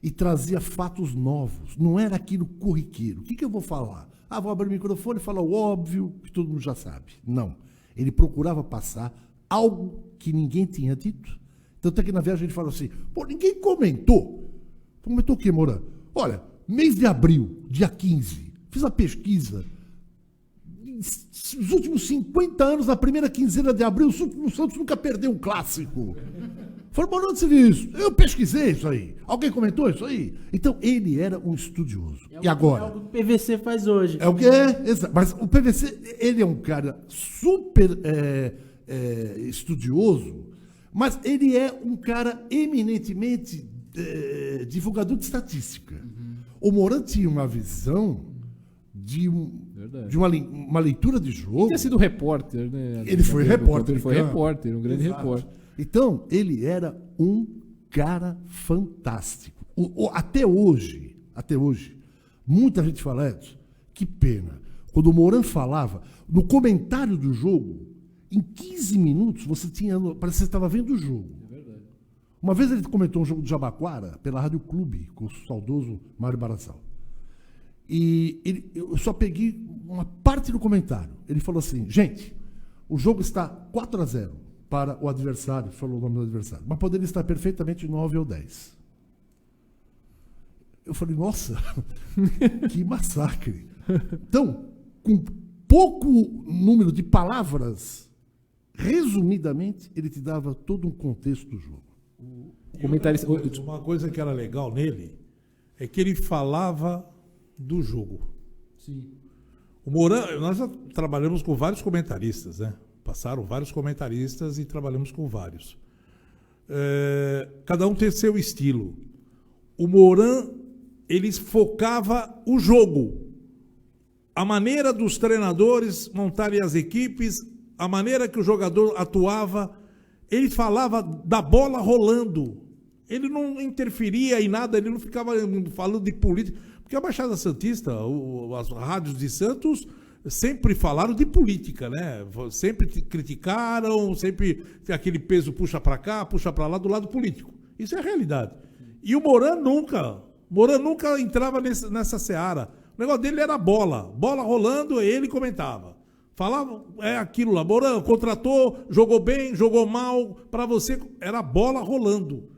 e trazia fatos novos. Não era aquilo corriqueiro. O que eu vou falar? Ah, vou abrir o microfone e falar o óbvio, que todo mundo já sabe. Não. Ele procurava passar algo que ninguém tinha dito. Tanto é que na viagem ele fala assim, pô, ninguém comentou. Comentou o quê, Moura? Olha, mês de abril, dia 15, fiz a pesquisa. Nos últimos 50 anos, na primeira quinzena de abril, o Santos nunca perdeu um clássico. Falei, mas onde você viu isso? Eu pesquisei isso aí. Alguém comentou isso aí? Então, ele era um estudioso. E agora? É o que o PVC faz hoje. É o que é? Exato. Mas o PVC, ele é um cara super estudioso, mas ele é um cara eminentemente divulgador de estatística. O Moran tinha uma visão de uma leitura de jogo. Tinha sido repórter, né? Ele foi repórter. Ele foi repórter, um grande Exato. repórter. Então, ele era um cara fantástico. Até hoje, muita gente fala, Edson, que pena. Quando o Moran falava, no comentário do jogo, em 15 minutos, parece que você estava vendo o jogo. É verdade. Uma vez ele comentou um jogo do Jabaquara pela Rádio Clube, com o saudoso Mário Barazal. E eu só peguei uma parte do comentário. Ele falou assim, gente, o jogo está 4-0 para o adversário, falou o nome do adversário, mas poderia estar perfeitamente 9 ou 10. Eu falei, nossa, que massacre. Então, com pouco número de palavras, resumidamente, ele te dava todo um contexto do jogo. Uma coisa que era legal nele é que ele falava do jogo. Sim. O Moran, nós já trabalhamos com vários comentaristas, né? Passaram vários comentaristas e trabalhamos com vários. Cada um tem seu estilo. O Moran, ele focava o jogo. A maneira dos treinadores montarem as equipes, a maneira que o jogador atuava, ele falava da bola rolando. Ele não interferia em nada, ele não ficava falando de política. Porque a Baixada Santista, as rádios de Santos, sempre falaram de política, né? Sempre criticaram, sempre aquele peso puxa para cá, puxa para lá, do lado político. Isso é a realidade. E o Moran nunca entrava nessa seara. O negócio dele era bola rolando, ele comentava. Falava, aquilo lá, Moran contratou, jogou bem, jogou mal, para você era bola rolando.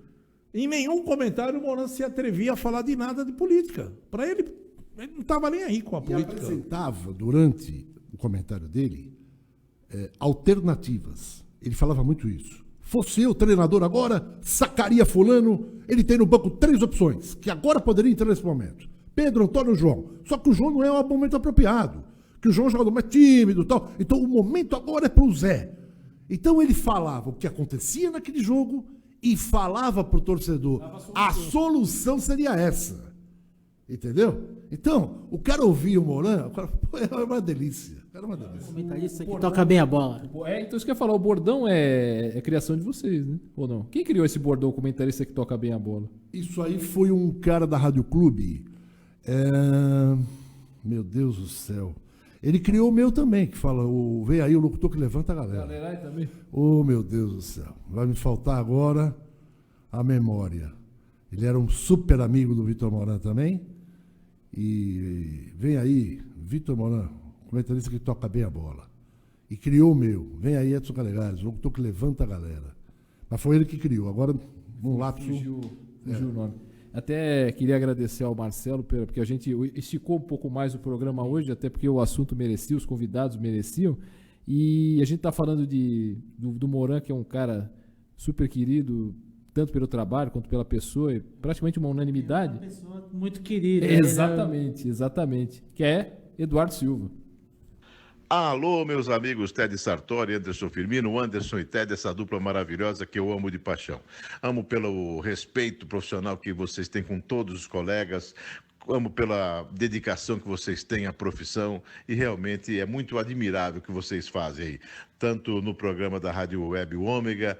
Em nenhum comentário o Moran se atrevia a falar de nada de política. Para ele não estava nem aí com a política. Ele apresentava, durante o comentário dele, alternativas. Ele falava muito isso. Fosse eu treinador agora, sacaria fulano, ele tem no banco 3 opções, que agora poderia entrar nesse momento. Pedro, Antônio, João. Só que o João não é o momento apropriado. Que o João é um jogador mais tímido e tal. Então o momento agora é para o Zé. Então ele falava o que acontecia naquele jogo e falava para o torcedor. A solução seria essa. Entendeu? Então, o cara ouvia o Moran, era uma delícia. Era uma delícia. Comentarista que toca bem a bola. Então isso que eu ia falar, o bordão é criação de vocês, né? Ou não? Quem criou esse bordão, comentarista que toca bem a bola? Isso aí foi um cara da Rádio Clube. Meu Deus do céu. Ele criou o meu também, que fala, vem aí o locutor que levanta a galera. Galera também. Meu Deus do céu. Vai me faltar agora a memória. Ele era um super amigo do Vitor Moran também. E vem aí, Vitor Moran, comentarista que toca bem a bola. E criou o meu. Vem aí, Edson Calegares, o locutor que levanta a galera. Mas foi ele que criou. Agora, um lapso. Fugiu o nome. Até queria agradecer ao Marcelo, porque a gente esticou um pouco mais o programa hoje, até porque o assunto merecia, os convidados mereciam. E a gente está falando do Moran, que é um cara super querido, tanto pelo trabalho quanto pela pessoa, e praticamente uma unanimidade. É uma pessoa muito querida. Exatamente. Que é Eduardo Silva. Alô, meus amigos Ted Sartori, Anderson Firmino, Anderson e Ted, essa dupla maravilhosa que eu amo de paixão. Amo pelo respeito profissional que vocês têm com todos os colegas, amo pela dedicação que vocês têm à profissão e realmente é muito admirável o que vocês fazem aí. tanto no programa da Rádio Web Ômega,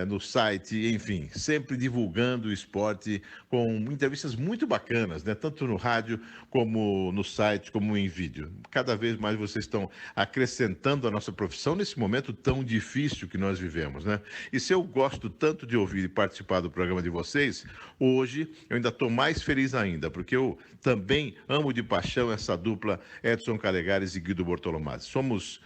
no site, enfim, sempre divulgando o esporte com entrevistas muito bacanas, né? Tanto no rádio como no site, como em vídeo. Cada vez mais vocês estão acrescentando a nossa profissão nesse momento tão difícil que nós vivemos, né? E se eu gosto tanto de ouvir e participar do programa de vocês, hoje eu ainda estou mais feliz ainda, porque eu também amo de paixão essa dupla Edson Calegares e Guido Bortolomazzi. Somos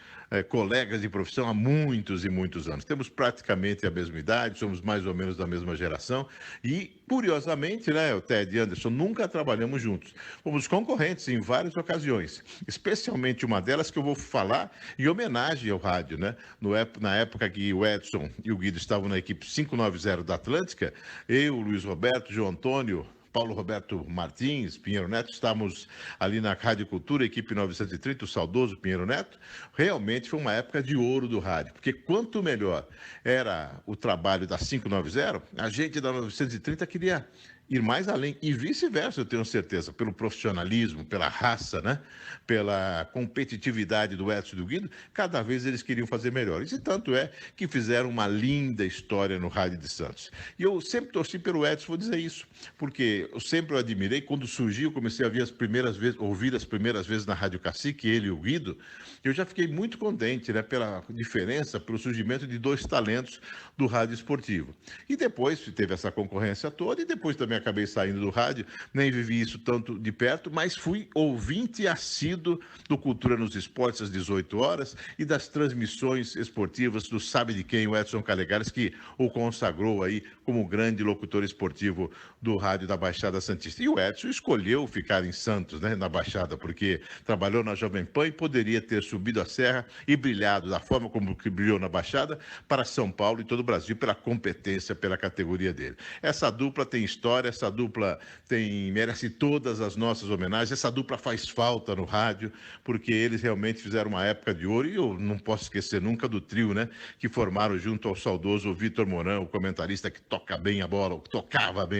colegas de profissão há muitos e muitos anos. Temos praticamente a mesma idade, somos mais ou menos da mesma geração e, curiosamente, né, o Ted e Anderson, nunca trabalhamos juntos. Fomos concorrentes em várias ocasiões, especialmente uma delas que eu vou falar em homenagem ao rádio, né? Na época que o Edson e o Guido estavam na equipe 590 da Atlântica, eu, Luiz Roberto, João Antônio, Paulo Roberto Martins, Pinheiro Neto, estávamos ali na Rádio Cultura, equipe 930, o saudoso Pinheiro Neto. Realmente foi uma época de ouro do rádio, porque quanto melhor era o trabalho da 590, a gente da 930 queria ir mais além, e vice-versa, eu tenho certeza, pelo profissionalismo, pela raça, né? Pela competitividade do Edson e do Guido, cada vez eles queriam fazer melhor. E tanto é que fizeram uma linda história no Rádio de Santos. E eu sempre torci pelo Edson, vou dizer isso, porque eu sempre o admirei. Quando surgiu, comecei a ouvir as primeiras vezes na Rádio Cacique, ele e o Guido, eu já fiquei muito contente, né? Pela diferença, pelo surgimento de dois talentos do rádio esportivo. E depois teve essa concorrência toda, e depois também acabei saindo do rádio, nem vivi isso tanto de perto, mas fui ouvinte assíduo do Cultura nos Esportes às 18 horas e das transmissões esportivas do Sabe de Quem, o Edson Calegares, que o consagrou aí como grande locutor esportivo do rádio da Baixada Santista. E o Edson escolheu ficar em Santos, né, na Baixada, porque trabalhou na Jovem Pan e poderia ter subido a serra e brilhado da forma como que brilhou na Baixada para São Paulo e todo o Brasil pela competência, pela categoria dele. Essa dupla tem história, essa dupla merece todas as nossas homenagens, essa dupla faz falta no rádio, porque eles realmente fizeram uma época de ouro, e eu não posso esquecer nunca do trio, né, que formaram junto ao saudoso Vitor Moran, o comentarista que tocava bem a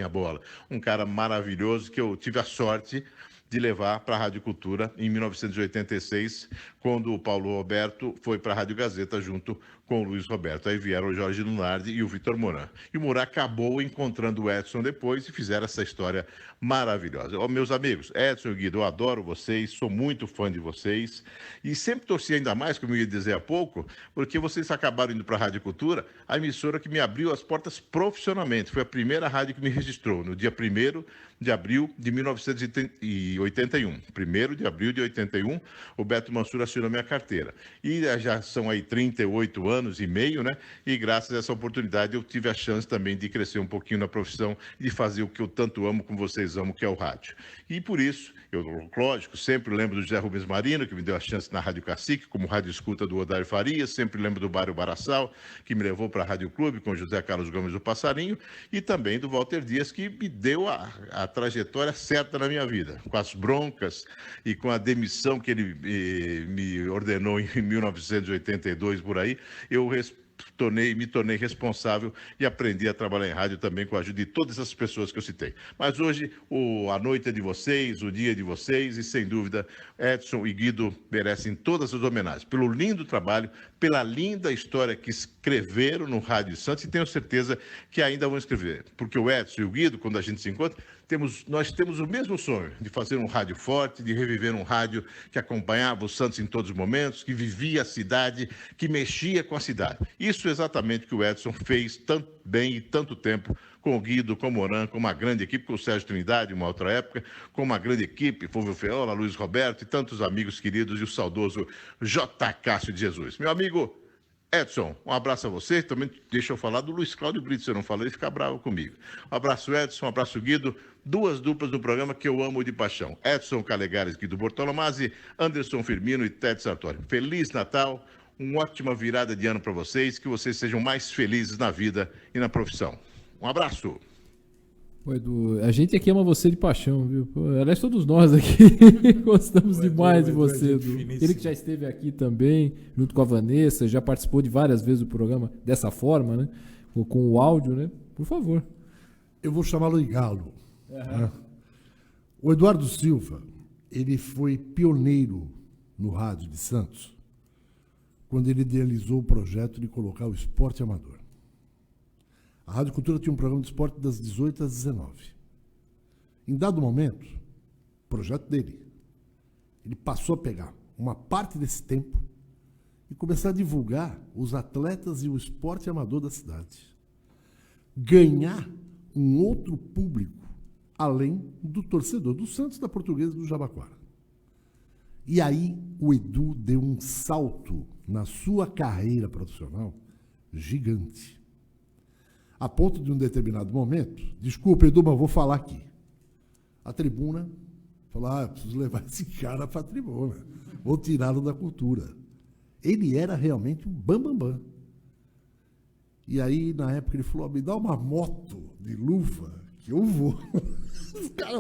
bola, um cara maravilhoso que eu tive a sorte de levar para a Rádio Cultura em 1986, quando o Paulo Roberto foi para a Rádio Gazeta junto com o Luiz Roberto. Aí vieram o Jorge Lunardi e o Vitor Moran. E o Moran acabou encontrando o Edson depois e fizeram essa história maravilhosa. Meus amigos, Edson e Guido, eu adoro vocês, sou muito fã de vocês e sempre torci ainda mais, como eu ia dizer há pouco, porque vocês acabaram indo para a Rádio Cultura, a emissora que me abriu as portas profissionalmente. Foi a primeira rádio que me registrou, no dia 1º de abril de 1981. 1º de abril de 81, o Beto Mansur assinou minha carteira. E já são aí 38 anos e meio, né? E graças a essa oportunidade eu tive a chance também de crescer um pouquinho na profissão e de fazer o que eu tanto amo, como vocês amam, que é o rádio. E por isso, eu, lógico, sempre lembro do José Rubens Marino, que me deu a chance na Rádio Cacique, como rádio escuta do Odair Farias, sempre lembro do Mário Barassal, que me levou para a Rádio Clube com José Carlos Gomes do Passarinho, e também do Walter Dias, que me deu a trajetória certa na minha vida, com as broncas e com a demissão que ele me ordenou em 1982, por aí, eu me tornei responsável e aprendi a trabalhar em rádio também com a ajuda de todas essas pessoas que eu citei. Mas hoje a noite é de vocês, o dia é de vocês, e sem dúvida Edson e Guido merecem todas as homenagens pelo lindo trabalho, pela linda história que escreveram no Rádio Santos, e tenho certeza que ainda vão escrever, porque o Edson e o Guido, quando a gente se encontra, nós temos o mesmo sonho de fazer um rádio forte, de reviver um rádio que acompanhava o Santos em todos os momentos, que vivia a cidade, que mexia com a cidade. Isso é exatamente o que o Edson fez tanto bem e tanto tempo com o Guido, com o Moran, com uma grande equipe, com o Sérgio Trindade, uma outra época, com uma grande equipe, Fulvio Feola, Luiz Roberto e tantos amigos queridos, e o saudoso J. Cássio de Jesus. Meu amigo Edson, um abraço a você. Também deixa eu falar do Luiz Cláudio Brito, se eu não falei, ele fica bravo comigo. Um abraço, Edson, um abraço, Guido. Duas duplas do programa que eu amo de paixão. Edson Calegares, Guido Bortolomazzi, Anderson Firmino e Ted Sartori. Feliz Natal, uma ótima virada de ano para vocês, que vocês sejam mais felizes na vida e na profissão. Um abraço. Pô, Edu, a gente aqui ama você de paixão, viu? Pô, aliás, todos nós aqui gostamos demais de você, Edu. Ele que já esteve aqui também, junto com a Vanessa, já participou de várias vezes do programa dessa forma, né? Com o áudio, né? Por favor. Eu vou chamá-lo de Galo. Né? O Eduardo Silva, ele foi pioneiro no rádio de Santos, quando ele idealizou o projeto de colocar o esporte amador. A Rádio Cultura tinha um programa de esporte das 18 às 19. Em dado momento, projeto dele, ele passou a pegar uma parte desse tempo e começar a divulgar os atletas e o esporte amador da cidade. Ganhar um outro público, além do torcedor do Santos, da Portuguesa e do Jabaquara. E aí o Edu deu um salto na sua carreira profissional gigante. A ponto de um determinado momento, desculpa, Edu, mas vou falar aqui. A tribuna falou, eu preciso levar esse cara para a tribuna. Vou tirá-lo da cultura. Ele era realmente um bambambam. E aí, na época, ele falou, me dá uma moto de luva que eu vou. Os caras,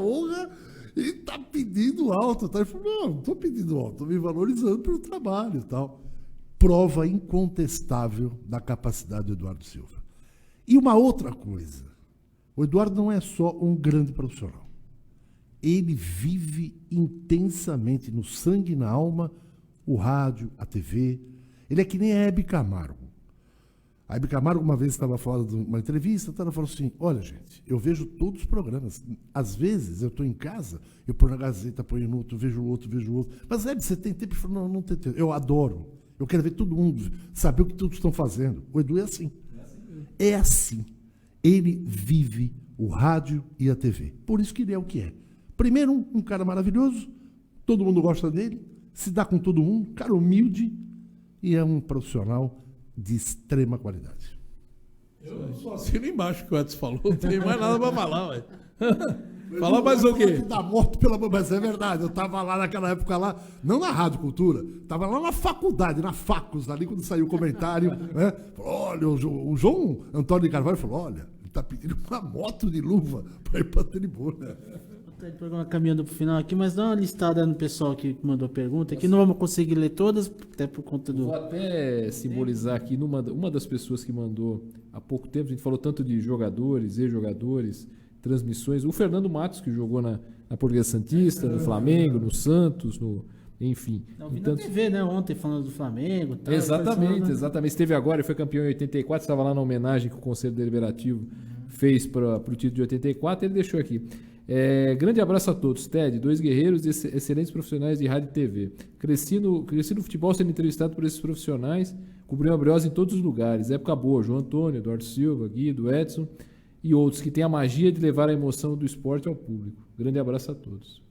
ele está pedindo alto. Tá? Ele falou, não estou pedindo alto, estou me valorizando pelo trabalho e tal. Prova incontestável da capacidade do Eduardo Silva. E uma outra coisa, o Eduardo não é só um grande profissional. Ele vive intensamente no sangue e na alma o rádio, a TV. Ele é que nem a Hebe Camargo. A Hebe Camargo uma vez estava falando de uma entrevista, ela falou assim, olha gente, eu vejo todos os programas. Às vezes eu estou em casa, eu ponho na Gazeta, ponho no outro, vejo o outro. Mas Hebe, você tem tempo? Eu falo, não tem tempo. Eu adoro. Eu quero ver todo mundo, saber o que todos estão fazendo. O Edu é assim. É assim. Ele vive o rádio e a TV. Por isso que ele é o que é. Primeiro, um cara maravilhoso, todo mundo gosta dele, se dá com todo mundo, cara humilde e é um profissional de extrema qualidade. Eu só assino embaixo que o Edson falou, não tem mais nada para falar, velho. Falar mais o quê? Da morte pela... Mas é verdade, eu estava lá naquela época lá, não na Rádio Cultura, estava lá na faculdade, na Facos, ali quando saiu o comentário, né? Olha, o João Antônio de Carvalho falou, olha, ele está pedindo uma moto de luva para ir para a tribuna. O programa caminhando para o final aqui, mas dá uma listada no pessoal que mandou pergunta, que não vamos conseguir ler todas, até por conta do... Vou até simbolizar aqui, uma das pessoas que mandou há pouco tempo, a gente falou tanto de jogadores, ex-jogadores, transmissões, o Fernando Matos, que jogou na Portuguesa Santista, no Flamengo, no Santos, enfim. Não, vi na TV, né, ontem falando do Flamengo. Tal, exatamente. Esteve agora, ele foi campeão em 84, estava lá na homenagem que o Conselho Deliberativo fez para o título de 84, ele deixou aqui. Grande abraço a todos, Ted, dois guerreiros e excelentes profissionais de rádio e TV. Cresci no futebol sendo entrevistado por esses profissionais, cobriu a Briosa em todos os lugares. Época boa, João Antônio, Eduardo Silva, Guido, Edson e outros que têm a magia de levar a emoção do esporte ao público. Grande abraço a todos.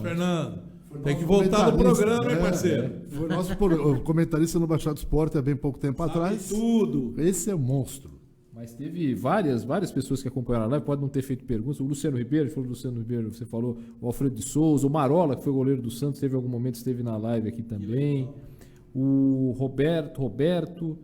Fernando. Tem que voltar no programa, hein, parceiro? Foi nosso comentarista no Baixado Esporte há bem pouco tempo atrás. Tudo. Esse é um monstro. Mas teve várias pessoas que acompanharam a live, pode não ter feito perguntas. O Luciano Ribeiro, você falou, o Alfredo de Souza, o Marola, que foi goleiro do Santos, teve algum momento, esteve na live aqui também. O Roberto,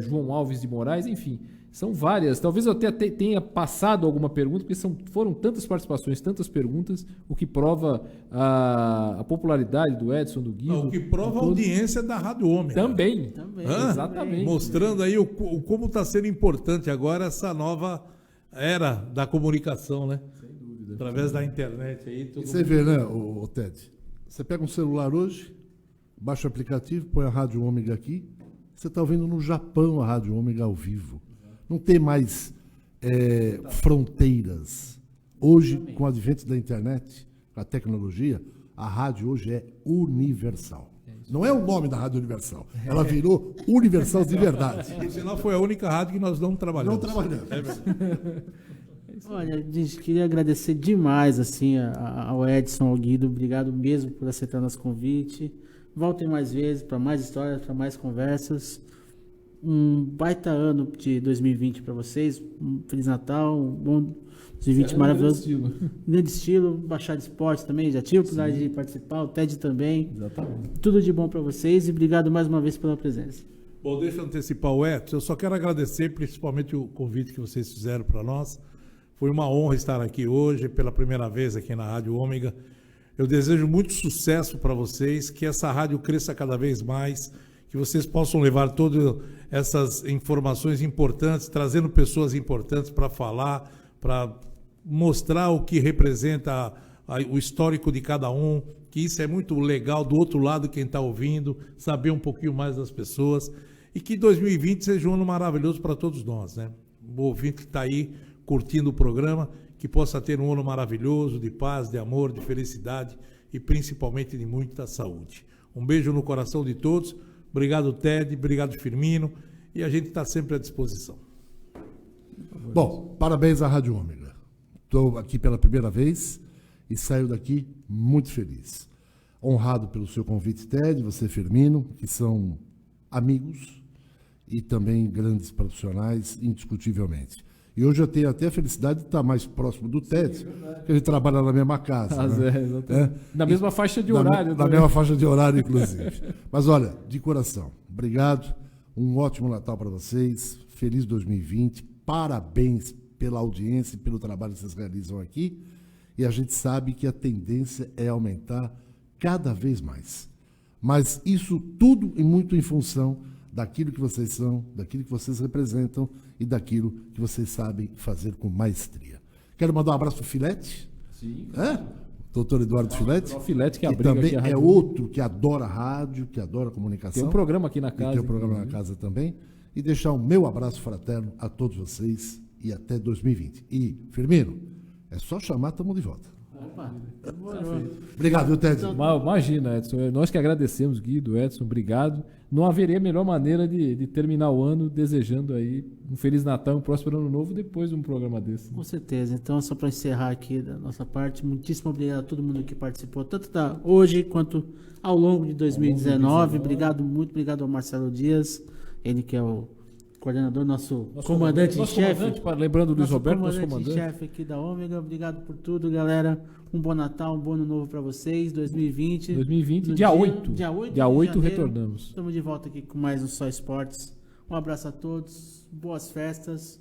João Alves de Moraes, enfim, são várias. Talvez eu até tenha passado alguma pergunta, porque foram tantas participações, tantas perguntas, o que prova a popularidade do Edson, do Guido. O que prova a audiência da Rádio Ômega. Também. Exatamente. Mostrando aí como está sendo importante agora essa nova era da comunicação, né? Sem dúvida. Através da internet aí. Você vê, né, o Ted? Você pega um celular hoje, baixa o aplicativo, põe a Rádio Ômega aqui, você está ouvindo no Japão a Rádio Ômega ao vivo. Não tem mais fronteiras. Hoje, com o advento da internet, a tecnologia, a rádio hoje é universal. Não é o nome da Rádio Universal. Ela virou universal de verdade. Senão foi a única rádio que nós não trabalhamos. Não trabalhamos. Olha, gente, queria agradecer demais assim, ao Edson, ao Guido. Obrigado mesmo por aceitar nosso convite. Voltem mais vezes para mais histórias, para mais conversas. Um baita ano de 2020 para vocês. Um Feliz Natal, um bom 2020 maravilhoso. Grande estilo. Baixado Esporte também, já tive a oportunidade de participar, o Ted também. Exatamente. Tudo de bom para vocês e obrigado mais uma vez pela presença. Bom, deixa eu antecipar o Edson. Eu só quero agradecer principalmente o convite que vocês fizeram para nós. Foi uma honra estar aqui hoje, pela primeira vez aqui na Rádio Ômega. Eu desejo muito sucesso para vocês, que essa rádio cresça cada vez mais, que vocês possam levar todas essas informações importantes, trazendo pessoas importantes para falar, para mostrar o que representa o histórico de cada um, que isso é muito legal do outro lado, quem está ouvindo, saber um pouquinho mais das pessoas, e que 2020 seja um ano maravilhoso para todos nós, né? O ouvinte que está aí curtindo o programa, que possa ter um ano maravilhoso, de paz, de amor, de felicidade e principalmente de muita saúde. Um beijo no coração de todos. Obrigado, Ted. Obrigado, Firmino. E a gente está sempre à disposição. Bom, parabéns à Rádio Ômega. Estou aqui pela primeira vez e saio daqui muito feliz. Honrado pelo seu convite, Ted, você, Firmino, que são amigos e também grandes profissionais, indiscutivelmente. E hoje eu tenho até a felicidade de estar mais próximo do Ted, porque ele trabalha na mesma casa. Né? Na mesma faixa de horário. Na mesma faixa de horário, inclusive. Mas olha, de coração, obrigado. Um ótimo Natal para vocês. Feliz 2020. Parabéns pela audiência e pelo trabalho que vocês realizam aqui. E a gente sabe que a tendência é aumentar cada vez mais. Mas isso tudo e muito em função daquilo que vocês são, daquilo que vocês representam e daquilo que vocês sabem fazer com maestria. Quero mandar um abraço para o Filete. Sim. Doutor Eduardo Filete. O Filete que também aqui a é outro que adora rádio, que adora comunicação. Tem um programa aqui na casa. Tem um programa na casa também. E deixar o meu abraço fraterno a todos vocês e até 2020. E, Firmino, é só chamar, estamos de volta. Opa, obrigado, Ted. Imagina, Edson. Nós que agradecemos, Guido, Edson, obrigado. Não haveria melhor maneira de terminar o ano desejando aí um Feliz Natal, um próspero Ano Novo depois de um programa desse. Com certeza. Então, só para encerrar aqui da nossa parte, muitíssimo obrigado a todo mundo que participou, tanto hoje quanto ao longo de 2019. Obrigado, muito obrigado ao Marcelo Dias, ele que é o coordenador, nosso comandante em chefe. Lembrando do Luiz Roberto, nosso comandante. Chefe aqui da Ômega. Obrigado por tudo, galera. Um bom Natal, um bom Ano Novo para vocês. 2020. Dia 8. Dia 8 retornamos. Estamos de volta aqui com mais um Só Esportes. Um abraço a todos, boas festas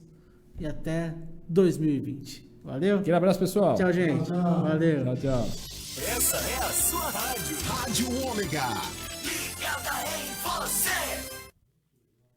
e até 2020. Valeu? Aquele abraço, pessoal. Tchau, gente. Valeu. Tchau. Essa é a sua rádio. Rádio Ômega. Ligada em você.